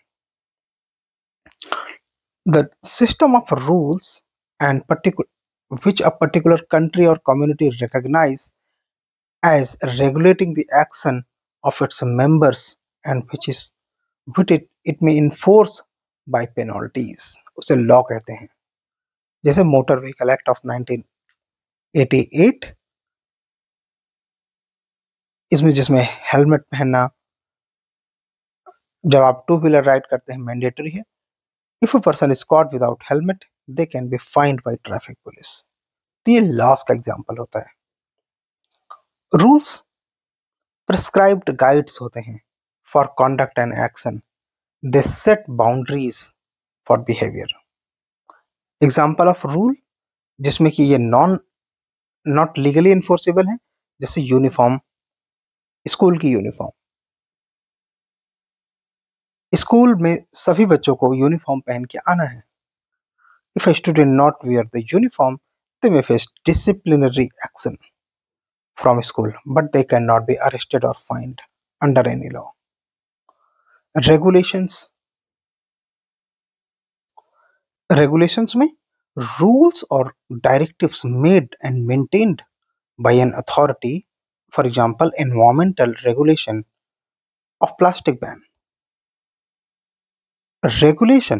[SPEAKER 1] The system of rules and which a particular country or community recognize as regulating the action of its members and which it may enforce by penalties, उसे लॉ कहते हैं। जैसे मोटर व्हीकल एक्ट ऑफ 1988, इसमें जिसमें helmet पहनना जब आप two wheeler ride करते हैं मैंडेटरी है। If a person is caught without helmet they can be fined by traffic police. तो ये लॉस का एग्जांपल होता है। रूल्स प्रिस्क्राइब्ड गाइड्स होते हैं for conduct and action, they set boundaries for behaviour. Example of rule जिसमें कि ये नॉट लीगली इन्फोर्सेबल है, जैसे यूनिफॉर्म, स्कूल की यूनिफॉर्म। स्कूल में सभी बच्चों को यूनिफॉर्म पहन के आना है। If a student not wear the uniform they may face disciplinary action from school, but they cannot be arrested or fined under any law. Regulations में rules or directives made and maintained by an authority, for example environmental regulation of plastic ban. Regulation,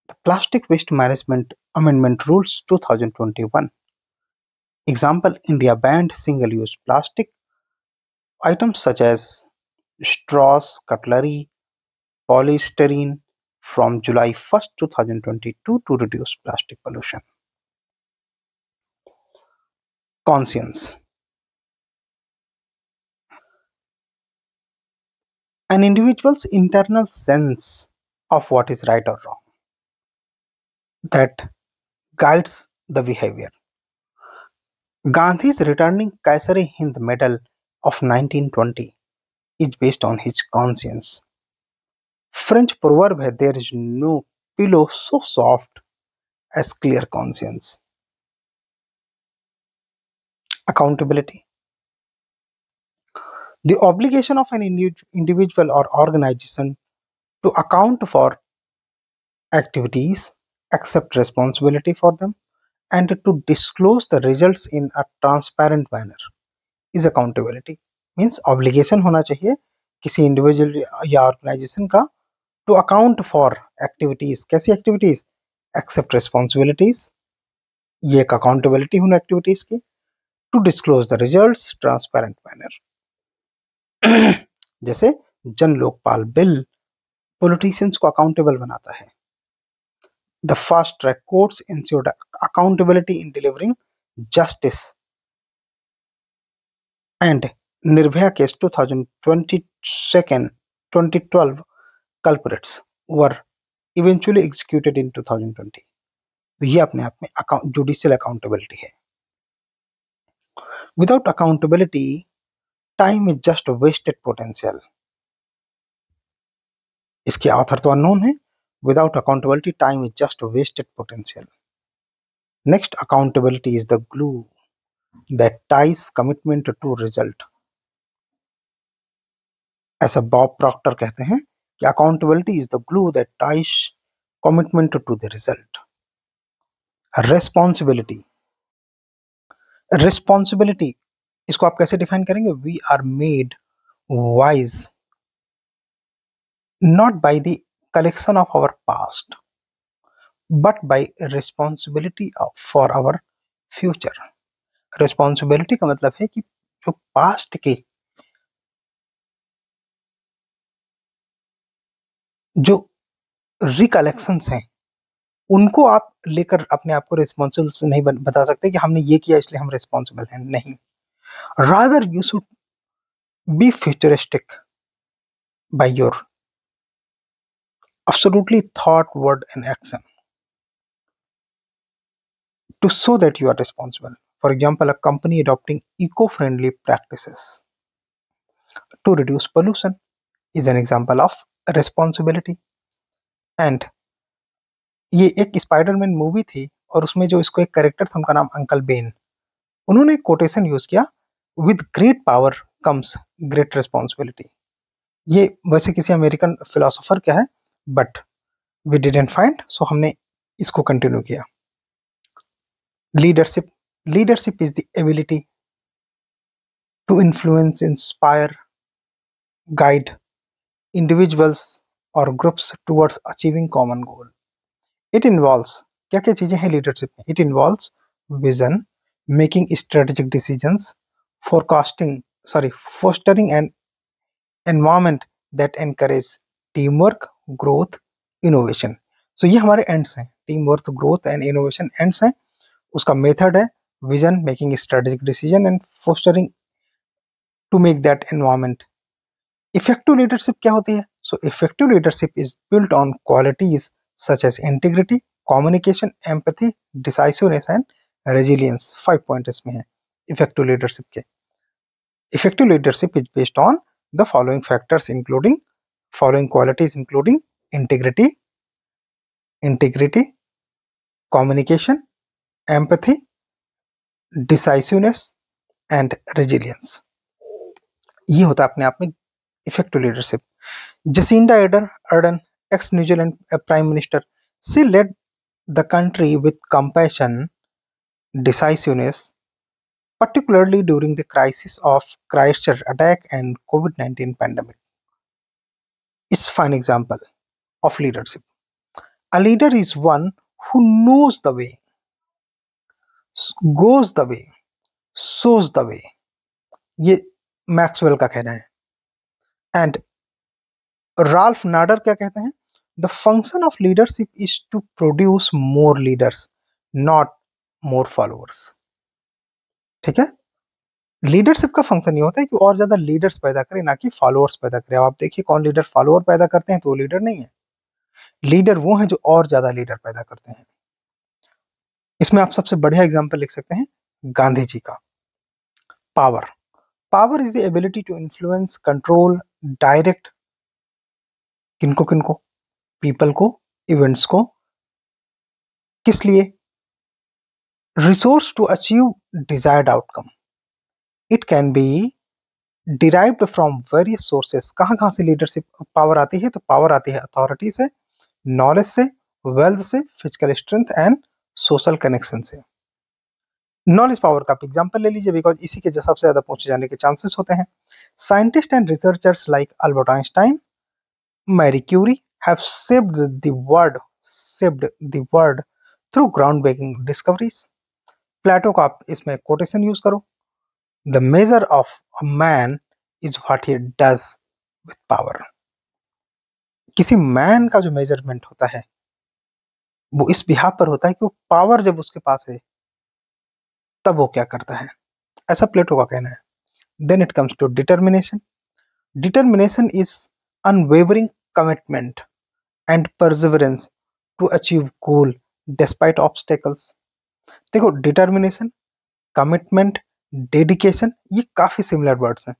[SPEAKER 1] the Plastic Waste Management Amendment Rules 2021. Example, India banned single-use plastic items such as straws, cutlery, polystyrene from July 1st, 2022 to reduce plastic pollution. Conscience. An individual's internal sense of what is right or wrong that guides the behavior. Gandhi's returning Kaisar-e-Hind Medal of 1920 is based on his conscience. French proverb है, there is no pillow so soft as clear conscience. Accountability. The obligation of an individual or organization to account for activities, accept responsibility for them, and to disclose the results in a transparent manner is accountability. Means obligation होना चाहिए किसी individual या organisation का to account for activities. कैसी activities? Accept responsibilities, ये एक accountability होना activities की, to disclose the results transparent manner. जैसे जन लोकपाल बिल पॉलिटिशियंस को अकाउंटेबल बनाता है। The fast track courts ensured accountability in delivering justice. And Nirbhaya case 2012 culprits were eventually executed in 2020. तो ये अपने आप में जुडिशियल अकाउंटेबिलिटी है। Without accountability, time is just wasted potential. इसके ऑथर तो अननोन है। Without accountability, time is just wasted potential. Next, accountability is the glue that ties commitment to result. ऐसा बॉब प्रॉक्टर कहते हैं कि accountability is the glue that ties commitment to the result. Responsibility इसको आप कैसे define करेंगे? We are made wise not by the collection of our past but by responsibility for our future. Responsibility का मतलब है कि जो पास्ट के जो रिकलेक्शंस हैं उनको आप लेकर अपने आप को रिस्पॉन्सिबल नहीं बता सकते कि हमने ये किया इसलिए हम रिस्पॉन्सिबल हैं। नहीं, Rather, you should be futuristic by your absolutely thought, word, and action to show that you are responsible. For example, a company adopting eco-friendly practices to reduce pollution is an example of responsibility. And ये एक Spiderman movie थी और उसमें जो इसको एक character था उनका नाम अंकल बेन, उन्होंने एक कोटेशन यूज किया, with great power comes great responsibility. ये वैसे किसी अमेरिकन फिलोसोफर का है, but we didn't find, so हमने इसको कंटिन्यू किया। Leadership, leadership is the ability to influence, inspire, guide individuals or groups towards achieving common goal. It involves, क्या क्या चीजें हैं लीडरशिप में? It involves vision, making strategic decisions, fostering an environment that encourages teamwork, growth, innovation. So ये हमारे ends हैं, teamwork, growth and innovation ends हैं। उसका मेथड है vision, making strategic decision and fostering to make that environment. Effective leadership क्या होती है? So effective leadership is built on qualities such as integrity, communication, empathy, decisiveness and resilience. 5 point इसमें है effective leadership के। Effective leadership is based on the following factors including following qualities including integrity, communication, empathy, decisiveness and resilience. ये होता है अपने आप में effective leadership. Jacinda Ardern, ex-New Zealand Prime Minister, she led the country with compassion, decisiveness, particularly during the crisis of Christchurch attack and COVID-19 pandemic. Is fine example of leadership. A leader is one who knows the way, goes the way, shows the way. ये Maxwell का कहना है। And Ralph Nader क्या कहते हैं? The function of leadership is to produce more leaders, not more followers. ठीक है, leadership का फंक्शन ये होता है कि और ज्यादा लीडर्स पैदा करें, ना कि फॉलोअर्स पैदा करें। अब आप देखिए कौन लीडर फॉलोअर पैदा करते हैं तो वो लीडर नहीं है। लीडर वो है जो और ज्यादा लीडर पैदा करते हैं। इसमें आप सबसे बढ़िया एग्जाम्पल लिख सकते हैं गांधी जी का। Power, power is the ability to influence, control, direct, किनको किनको? पीपल को, इवेंट्स को। किस लिए? Resource to achieve desired outcome. It can be derived from various sources. कहाँ से लीडरशिप पावर आती है? तो पावर आती है अथॉरिटी से, नॉलेज से, वेल्थ से, physical strength and social connection से। नॉलेज पावर का आप एग्जाम्पल ले लीजिए, बिकॉज इसी के सबसे ज्यादा पहुंचे जाने के चांसेस होते हैं। Scientist and researchers like Albert Einstein, Marie Curie have shaped the world through groundbreaking discoveries. प्लेटो का आप इसमें कोटेशन यूज करो, the measure of a man is what he does with power. किसी मैन का जो मेजरमेंट होता है वो इस बिहाफ पर होता है कि वो पावर जब उसके पास है तब वो क्या करता है, ऐसा प्लेटो का कहना है। Then it comes to determination. Determination is unwavering commitment and perseverance to achieve goal despite obstacles. देखो डिटर्मिनेशन, कमिटमेंट, डेडिकेशन ये काफी सिमिलर वर्ड्स हैं।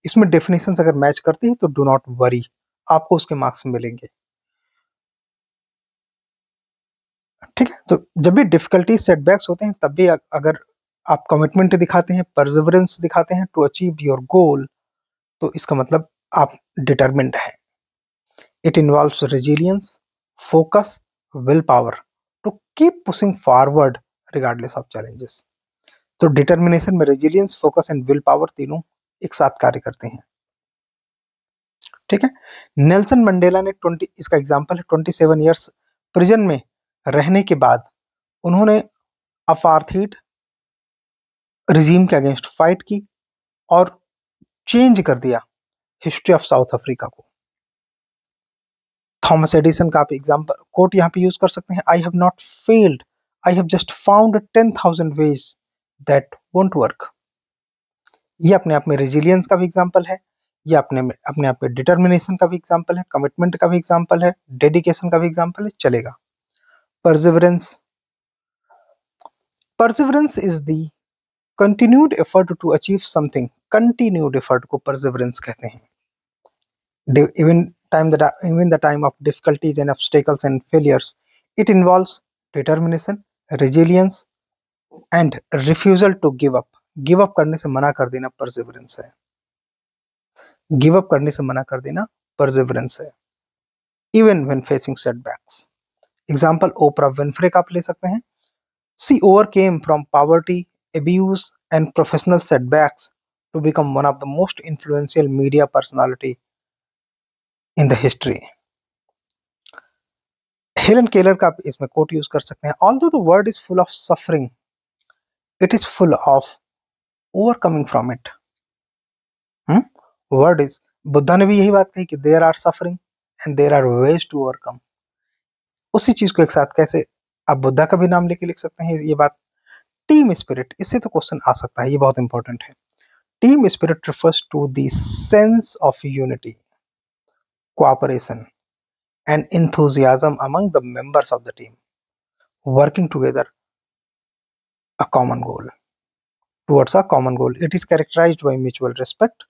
[SPEAKER 1] इसमें डेफिनेशंस अगर मैच करती है तो डू नॉट वरी, आपको उसके मार्क्स मिलेंगे। ठीक है, तो जब भी डिफिकल्टी सेटबैक्स होते हैं तब भी अगर आप कमिटमेंट दिखाते हैं, परसिवरेंस दिखाते हैं टू अचीव योर गोल, तो इसका मतलब आप डिटर्मिन्ड हैं। It involves resilience, focus, will power to keep pushing forward regardless of challenges. तो डिटर्मिनेशन में resilience, focus and will power तीनों एक साथ कार्य करते हैं। ठीक है, नेल्सन मंडेला ने 20, इसका एग्जांपल है, 27 इयर्स प्रिजन में रहने के बाद उन्होंने अपार्थाइड रिजीम के अगेंस्ट फाइट की और चेंज कर दिया हिस्ट्री ऑफ साउथ अफ्रीका को। थॉमस एडिसन का आप एग्जांपल कोट यहाँ पे यूज कर सकते हैं, I have not failed, I have just found 10,000 ways that won't work. ये अपने आप में रेजिलियंस का भी एग्जाम्पल है, ये अपने आप में डिटर्मिनेशन का भी एग्जाम्पल है, कमिटमेंट का भी एग्जाम्पल है, डेडिकेशन का भी एग्जाम्पल है, चलेगा। Perseverance, perseverance is the continued effort to achieve something, continued effort को परसिवरेंस कहते हैं। Even the time of difficulties and obstacles and failures, it involves determination, resilience and refusal to give up. Give up करने से मना कर देना perseverance है। Give up करने से मना कर देना परसिवरेंस है। Even when facing setbacks, example opener Winfrey का आप ले सकते हैं। She overcame from poverty, abuse and professional setbacks to become one of the most influential media personality in the history. Helen Keller का आप इसमें कोट यूज कर सकते हैं। Although the world is full of suffering, it is full of overcoming from it. Word is, Buddha ने भी यही बात कही कि there are suffering and there are ways to overcome. उसी चीज को एक साथ कैसे आप बुद्धा का भी नाम लेके लिख सकते हैं ये बात। टीम स्पिरिट, इससे तो क्वेश्चन आ सकता है, ये बहुत इंपॉर्टेंट है। Team spirit refers to the sense of unity, cooperation and enthusiasm among the members of the team working together a common goal towards a common goal. It is characterized by mutual respect,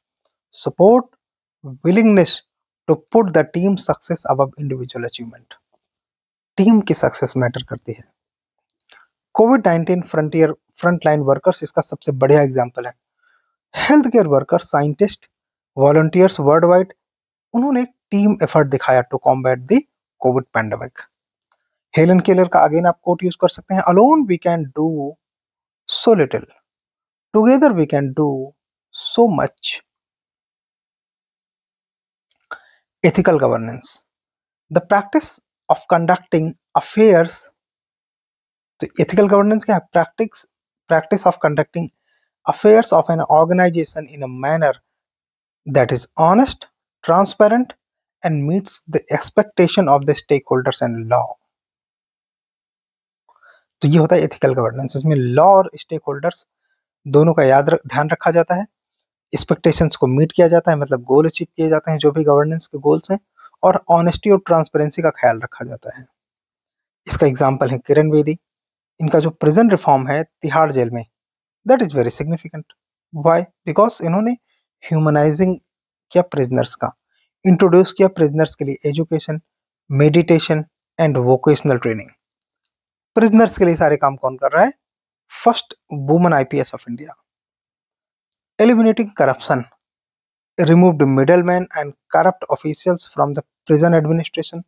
[SPEAKER 1] support, willingness to put the team success above individual achievement. Team की success matter करती है। कोविड-19 frontline workers इसका सबसे बढ़िया example है। Health care workers, scientist, volunteers world wide, उन्होंने एक team effort दिखाया to combat the covid pandemic. Helen Keller का अगेन आप कोट यूज कर सकते हैं। Alone we can do so little, together we can do so much. Ethical governance, the practice of conducting affairs. तो ethical governance क्या है? Practice of conducting affairs of an organisation in a manner that is honest, transparent and meets the expectation of the stakeholders and law. तो ये होता है ethical governance. इसमें law और stake holders दोनों का ध्यान रखा जाता है, एक्सपेक्टेशंस को मीट किया जाता है, मतलब गोल अचीव किए जाते हैं जो भी गवर्नेंस के गोल्स हैं, और ऑनेस्टी और ट्रांसपेरेंसी का ख्याल रखा जाता है। इसका एग्जाम्पल है किरण बेदी। इनका जो प्रिजन रिफॉर्म है तिहाड़ जेल में, that is very significant. Why? Because इन्होंने ह्यूमनाइजिंग किया प्रिजनर्स का, इंट्रोड्यूस किया प्रिजनर्स के लिए education, meditation and vocational training. Prisoners के लिए सारे काम कौन कर रहा है? First woman IPS of India. Eliminating corruption, removed middlemen and corrupt officials from the prison administration.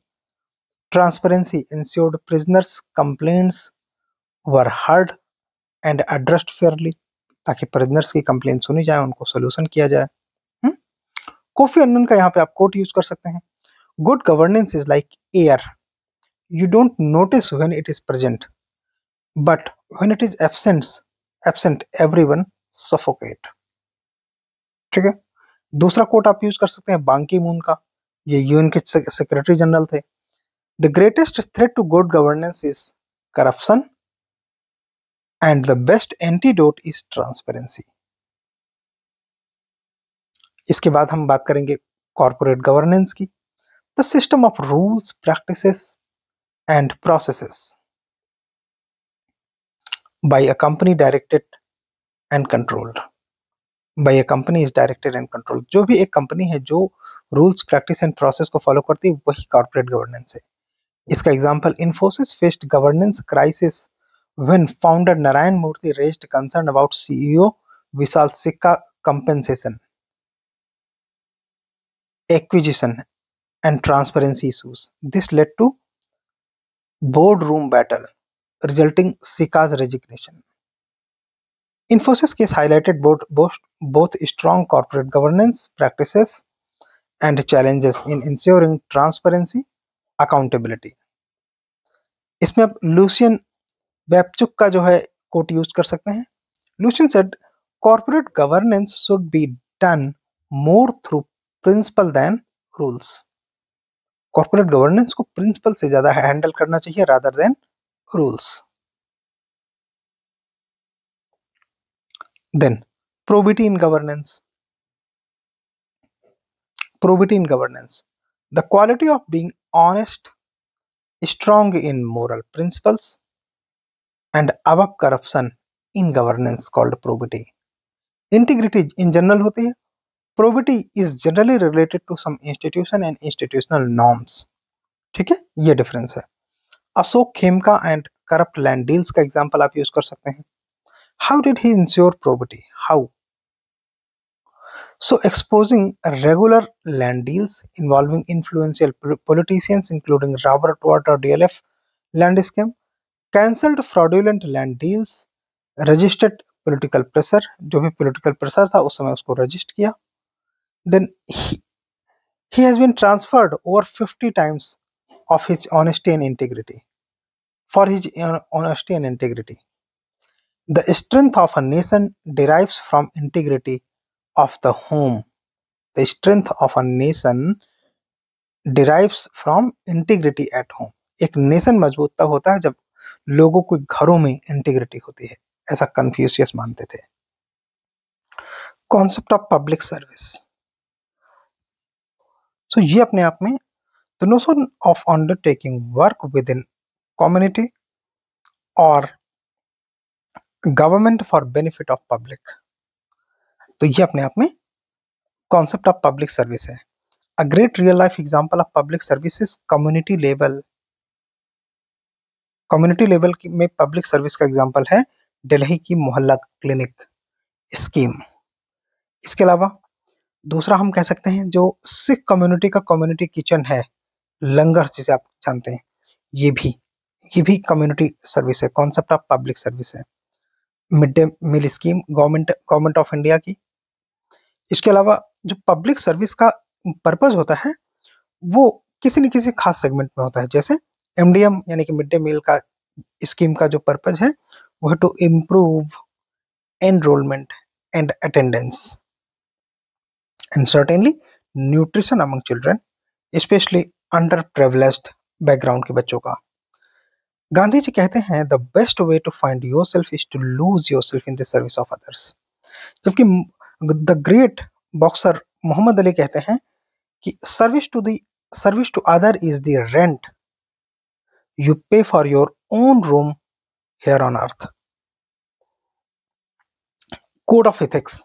[SPEAKER 1] Transparency ensured prisoners' complaints were heard and addressed fairly, ताकि prisoners की कंप्लेन सुनी जाए, उनको सोल्यूशन किया जाए। कोफी अन्नन का यहाँ पे आप कोट यूज कर सकते हैं। Good governance is like air, you don't notice when it is present but when it is absent everyone suffocate. ठीक है। दूसरा कोट आप यूज कर सकते हैं बांग की मून का, ये यूएन के सेक्रेटरी जनरल थे। The greatest threat to good governance is corruption and the best antidote is transparency. इसके बाद हम बात करेंगे कॉर्पोरेट गवर्नेंस की। The system of rules, practices and processes by a company directed and controlled. By a company is directed and controlled. जो भी एक company है जो रूल्स, प्रैक्टिस एंड प्रोसेस को फॉलो करती है वही कॉर्पोरेट गवर्नेंस है। इसका example, Infosys faced governance crisis when founder Narayana Murthy raised concern about CEO Vishal Sikka compensation, acquisition and transparency issues. This led to boardroom battle, resulting Sika's resignation. Infosys case highlighted both strong corporate governance practices and challenges in ensuring transparency, accountability. इसमें आप Lucien वेबचुक का जो है coat use कर सकते हैं। Lucien said, corporate governance should be done more through principle than rules. Corporate governance को principle से ज्यादा हैंडल करना चाहिए rather than rules. Then Probity in governance. Probity in governance. The quality of being honest, strong in moral principles, and above corruption in governance called probity. Integrity in general होती है. Probity is generally related to some institution and institutional norms. ठीक है, ये difference है. Ashok Khemka and corrupt land deals का example आप use कर सकते हैं. How did he ensure probity? How? So exposing regular land deals involving influential politicians including Robert Water DLF land scam, cancelled fraudulent land deals, registered political pressure, जो भी political pressure था उस समय उसको register किया. Then he has been transferred over 50 times of his honesty and integrity. For his honesty and integrity. The strength of a nation derives from integrity of the home. The strength of a nation derives from integrity at home. एक nation मजबूत तब होता है जब लोगों के घरों में इंटीग्रिटी होती है, ऐसा कन्फ्यूशियस मानते थे. Concept of public service. So ये अपने आप में the notion of undertaking work within community और government for benefit of public, तो ये अपने आप में कॉन्सेप्ट ऑफ पब्लिक सर्विस है. A great real life example of public services community level. Community level में पब्लिक सर्विस का example है दिल्ली की मोहल्ला क्लिनिक स्कीम. इसके अलावा दूसरा हम कह सकते हैं जो सिख कम्युनिटी का कम्युनिटी किचन है, लंगर जिसे आप जानते हैं, ये भी कम्युनिटी सर्विस है, कॉन्सेप्ट ऑफ पब्लिक सर्विस है. Mid day meal scheme government of India की. इसके अलावा जो पब्लिक सर्विस का पर्पस होता है वो किसी न किसी खास सेगमेंट में होता है. जैसे एमडीएम यानी कि मिड डे मील का स्कीम का जो पर्पस है वो है to improve enrolment and attendance and certainly nutrition among children, specially underprivileged background के बच्चों का. गांधी जी कहते हैं the best way to find yourself is to lose yourself in the service of others. जबकि the great boxer Muhammad Ali कहते हैं कि service to other is the rent you pay for your own room here on earth. Code of ethics.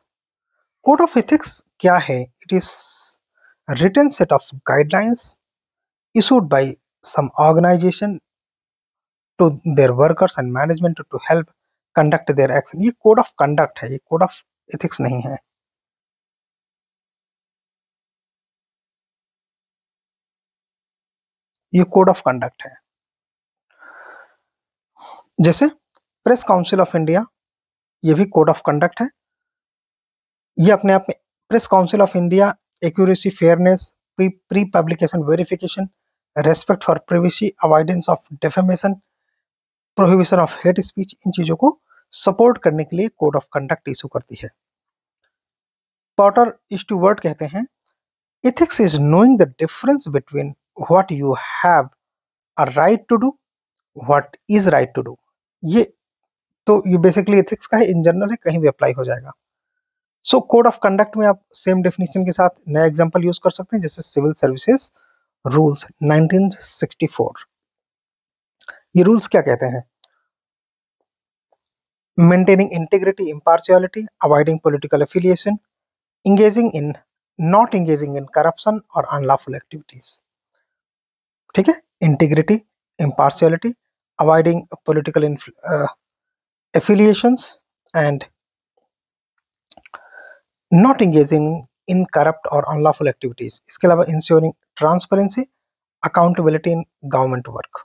[SPEAKER 1] Code of ethics क्या है? It is written set of guidelines issued by some organization to their workers and management to help conduct their action. ये code of conduct है, ये code of ethics नहीं है. ये code of conduct है. जैसे प्रेस काउंसिल ऑफ इंडिया, ये भी कोड ऑफ कंडक्ट है. ये अपने आप में press council of India accuracy, fairness, pre publication verification, respect for privacy, avoidance of defamation, prohibition of hate speech, इन चीजों को सपोर्ट करने के लिए कोड ऑफ कंडक्ट इशू करती है. पॉटर स्टुअर्ट कहते हैं ethics is knowing the difference between what you have a right to do, what is right to do. ये बेसिकली एथिक्स का है, इन जनरल है, कहीं भी अप्लाई हो जाएगा. सो कोड ऑफ कंडक्ट में आप सेम डेफिनेशन के साथ नया एग्जांपल यूज कर सकते हैं, जैसे सिविल सर्विसेज रूल्स 1964. ये रूल्स क्या कहते हैं? Maintaining integrity, impartiality, avoiding political affiliation, not engaging in corruption or unlawful activities. ठीक है, integrity, impartiality, avoiding political affiliations and not engaging in corrupt or unlawful activities. इसके अलावा ensuring transparency, accountability in government work.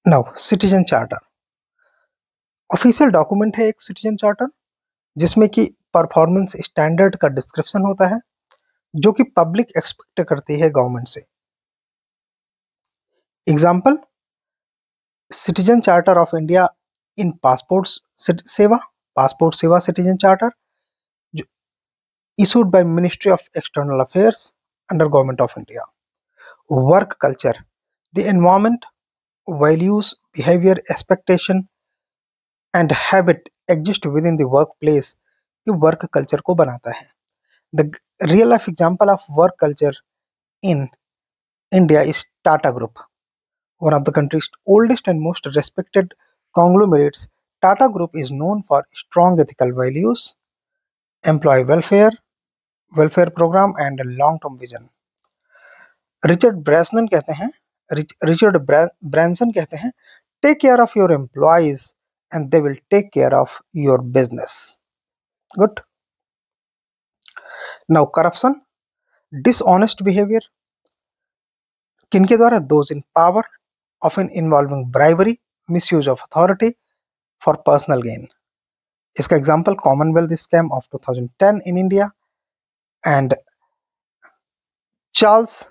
[SPEAKER 1] Now, citizen charter. Official document है एक citizen charter, जिसमें कि performance standard का description होता है जो कि पब्लिक एक्सपेक्ट करती है गवर्नमेंट से. Example, citizen charter of India in passport Seva citizen charter issued by Ministry of External Affairs under Government of India. Work culture, the environment, values, behavior, expectation, and habit exist with in the work place, ये work culture को बनाता है। The real life example of work culture in India is Tata group, one of the country's oldest and most respected conglomerates. Tata Group is known for strong ethical values, employee welfare program, and a long-term vision. Richard Branson कहते हैं Richard Branson कहते हैं, take care of your employees and they will take care of your business. Good. Now corruption, dishonest behaviour किनके द्वारा? Those in power, often involving bribery, misuse of authority for personal gain. इसका example Commonwealth scam of 2010 in India and Charles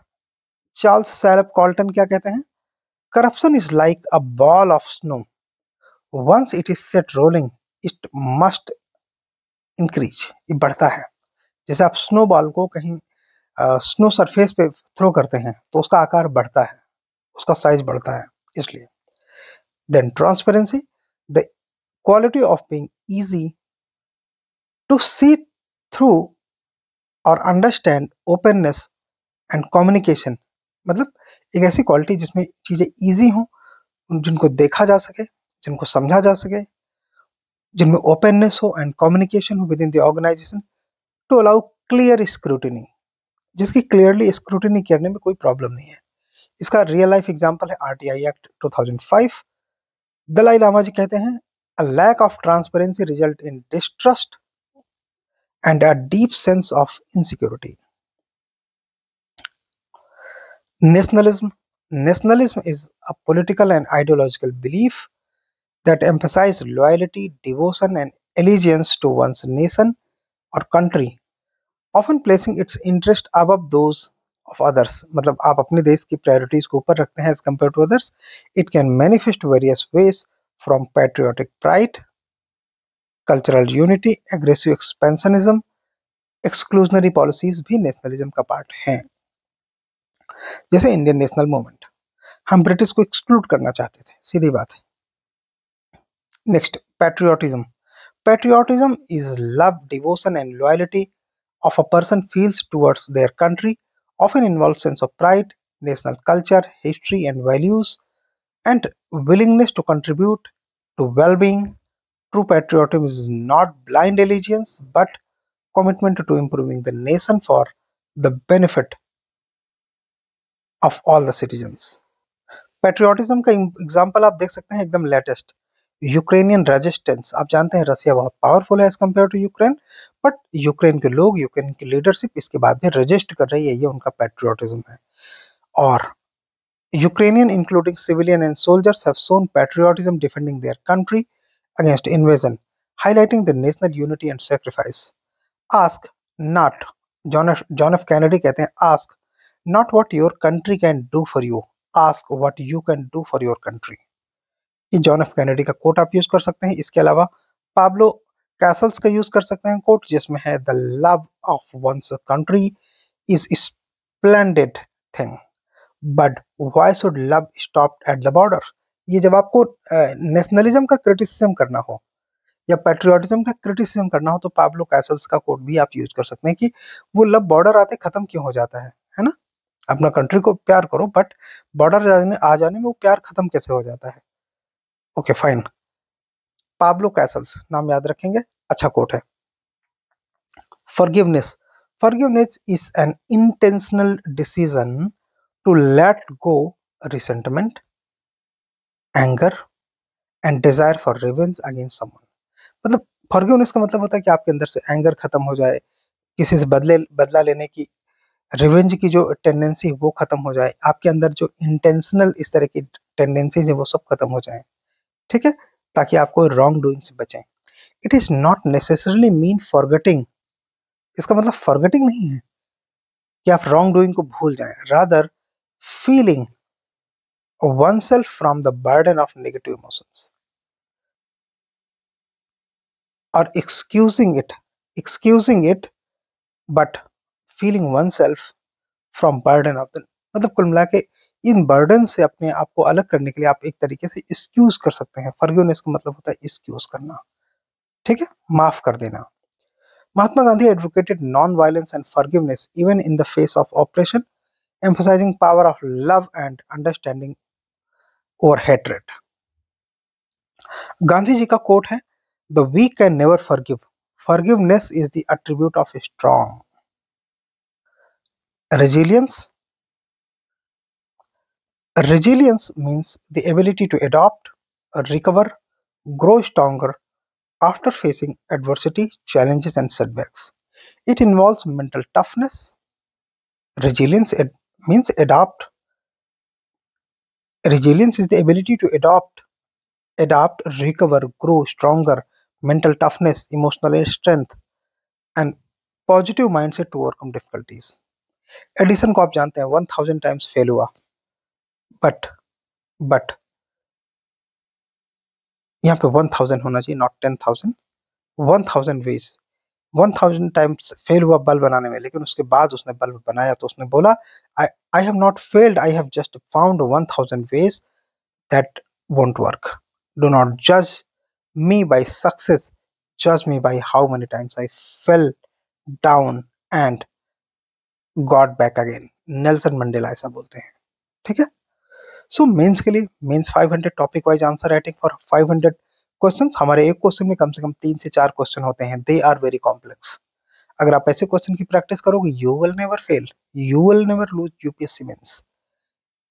[SPEAKER 1] Caleb Colton क्या कहते हैं? Corruption is like a ball of snow, once it is set rolling it must increase, ये बढ़ता है। जैसे आप snow ball को कहीं स्नो सरफेस पे थ्रो करते हैं तो उसका आकार बढ़ता है, उसका साइज बढ़ता है, इसलिए। Then transparency, the quality of being easy to see through और अंडरस्टैंड, ओपननेस एंड कम्युनिकेशन, मतलब एक ऐसी क्वालिटी जिसमें चीजें इजी हों, जिनको देखा जा सके, जिनको समझा जा सके, जिनमें ओपननेस हो एंड कम्युनिकेशन हो within the organisation, to allow clear scrutiny, जिसकी क्लियरली स्क्रूटिनी करने में कोई प्रॉब्लम नहीं है। इसका रियल लाइफ एग्जांपल है आरटीआई एक्ट 2005। दलाई लामा जी कहते हैं, a lack of transparency result in distrust and a deep sense of insecurity. Nationalism is a political and ideological belief that emphasizes loyalty, devotion, and allegiance to one's nation or country, often placing its interest above those of others. मतलब आप अपने देश की priorities को ऊपर रखते हैं as compared to others. It can manifest various ways from patriotic pride, cultural unity, aggressive expansionism, exclusionary policies भी नेशनलिज्म का पार्ट हैं। जैसे इंडियन नेशनल मूवमेंट, हम ब्रिटिश को एक्सक्लूड करना चाहते थे, सीधी बात है। Next, patriotism. Patriotism is love, devotion and loyalty of a person feels towards their country, often involves sense of pride, national culture, history and values, and willingness to contribute to well-being. True patriotism is not blind allegiance, but commitment to improving the nation for the benefit of all the citizens. Patriotism का example आप देख सकते हैं एकदम latest, Ukrainian resistance. आप जानते हैं रसिया बहुत पावरफुल है as compare to Ukraine, but Ukraine के लोग, यूक्रेन की लीडरशिप इसके बाद भी रेजिस्ट कर रही है, ये उनका पेट्रियोटिज्म है। और Ukrainian including civilian and soldiers have shown patriotism defending their country against invasion, highlighting the national unity and sacrifice. Ask not, John F Kennedy कहते हैं, ask not what your country can do for you, ask what you can do for your country. ये John F Kennedy का coat आप use कर सकते हैं। इसके अलावा पाब्लो कैसल्स का यूज कर सकते हैं कोट, जिसमें है the love of one's country is splendid thing but why should love stop at the border. ये जब आपको नेशनलिज्म का क्रिटिसिज्म करना हो या पेट्रियोटिज्म का क्रिटिसिज्म करना हो तो पाब्लो कैसल्स का कोट भी आप यूज कर सकते हैं कि वो लव बॉर्डर आते खत्म क्यों हो जाता है ना। अपना कंट्री को प्यार करो, बट बॉर्डर आ जाने में वो प्यार खत्म कैसे हो जाता है। ओके फाइन, पाब्लो कैसल्स नाम याद रखेंगे, अच्छा कोट है। Forgiveness is an intentional decision to let go resentment, anger and desire for revenge against someone. मतलब फॉरगिवनेस का मतलब होता है कि आपके अंदर से एंगर खत्म हो जाए, किसी से बदला लेने की, रिवेंज की जो टेंडेंसी वो खत्म हो जाए, आपके अंदर जो इंटेंशनल इस तरह की टेंडेंसीज है वो सब खत्म हो जाए, ठीक है, ताकि आप कोई रॉन्ग डूइंग से बचें। It is not necessarily mean forgetting, इसका मतलब फॉरगेटिंग नहीं है कि आप रॉन्ग डूइंग को भूल जाएं, rather feeling oneself from the burden of negative emotions or excusing it but feeling oneself from burden of the, मतलब कुल मिला के इन बर्डन से अपने आप को अलग करने के लिए आप एक तरीके से एक्सक्यूज कर सकते हैं। फॉरगिवनेस का मतलब होता है एक्सक्यूज करना, ठीक है, माफ कर देना। Mahatma Gandhi advocated non violence and forgiveness even in the face of oppression, emphasizing power of love and understanding over hatred. Gandhi ji का कोट है, the weak can never forgive, forgiveness is the attribute of a strong. Resilience, resilience means the ability to adapt, recover, grow stronger after facing adversity, challenges, and setbacks. It involves mental toughness. Resilience means adapt. Resilience is the ability to adapt, recover, grow stronger, mental toughness, emotional strength, and positive mindset to overcome difficulties. Edison को आप जानते हैं 1000 times fail हुआ, but यहाँ पे 1000 होना चाहिए, not 10,000। 1000 veg, 1000 times fail हुआ बल्ब बनाने में, लेकिन उसके बाद उसने बल्ब बनाया तो उसने बोला, I have not failed, I have just found 1000 ways that won't work. Do not जज me by success, judge me by how many times I fell down and got back again। Nelson Mandela ऐसा बोलते हैं, ठीक है। So mains के लिए, mains 500 topic wise answer writing for 500 questions. हमारे एक क्वेश्चन में कम से कम 3 से 4 क्वेश्चन होते हैं, दे आर वेरी कॉम्प्लेक्स। अगर आप ऐसे क्वेश्चन की प्रैक्टिस करोगे, you will never fail, you will never lose UPSC mains.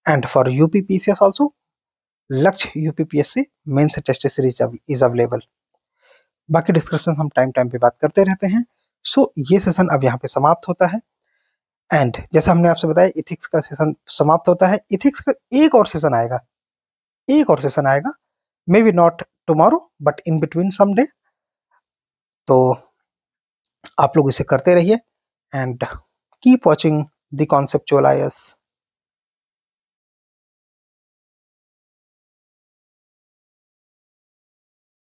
[SPEAKER 1] And for UPPCS also, Lakshya UPPSC mains test series is available. बाकी डिस्कशन हम टाइम टाइम पे बात करते रहते हैं। सो ये सेशन अब यहाँ पे समाप्त होता है। एंड जैसा हमने आपसे बताया, इथिक्स का सेशन समाप्त होता है। इथिक्स का एक और सेशन आएगा, एक और सेशन आएगा, maybe not tomorrow but in between some day. तो आप लोग इसे करते रहिए and keep watching the conceptual IAS.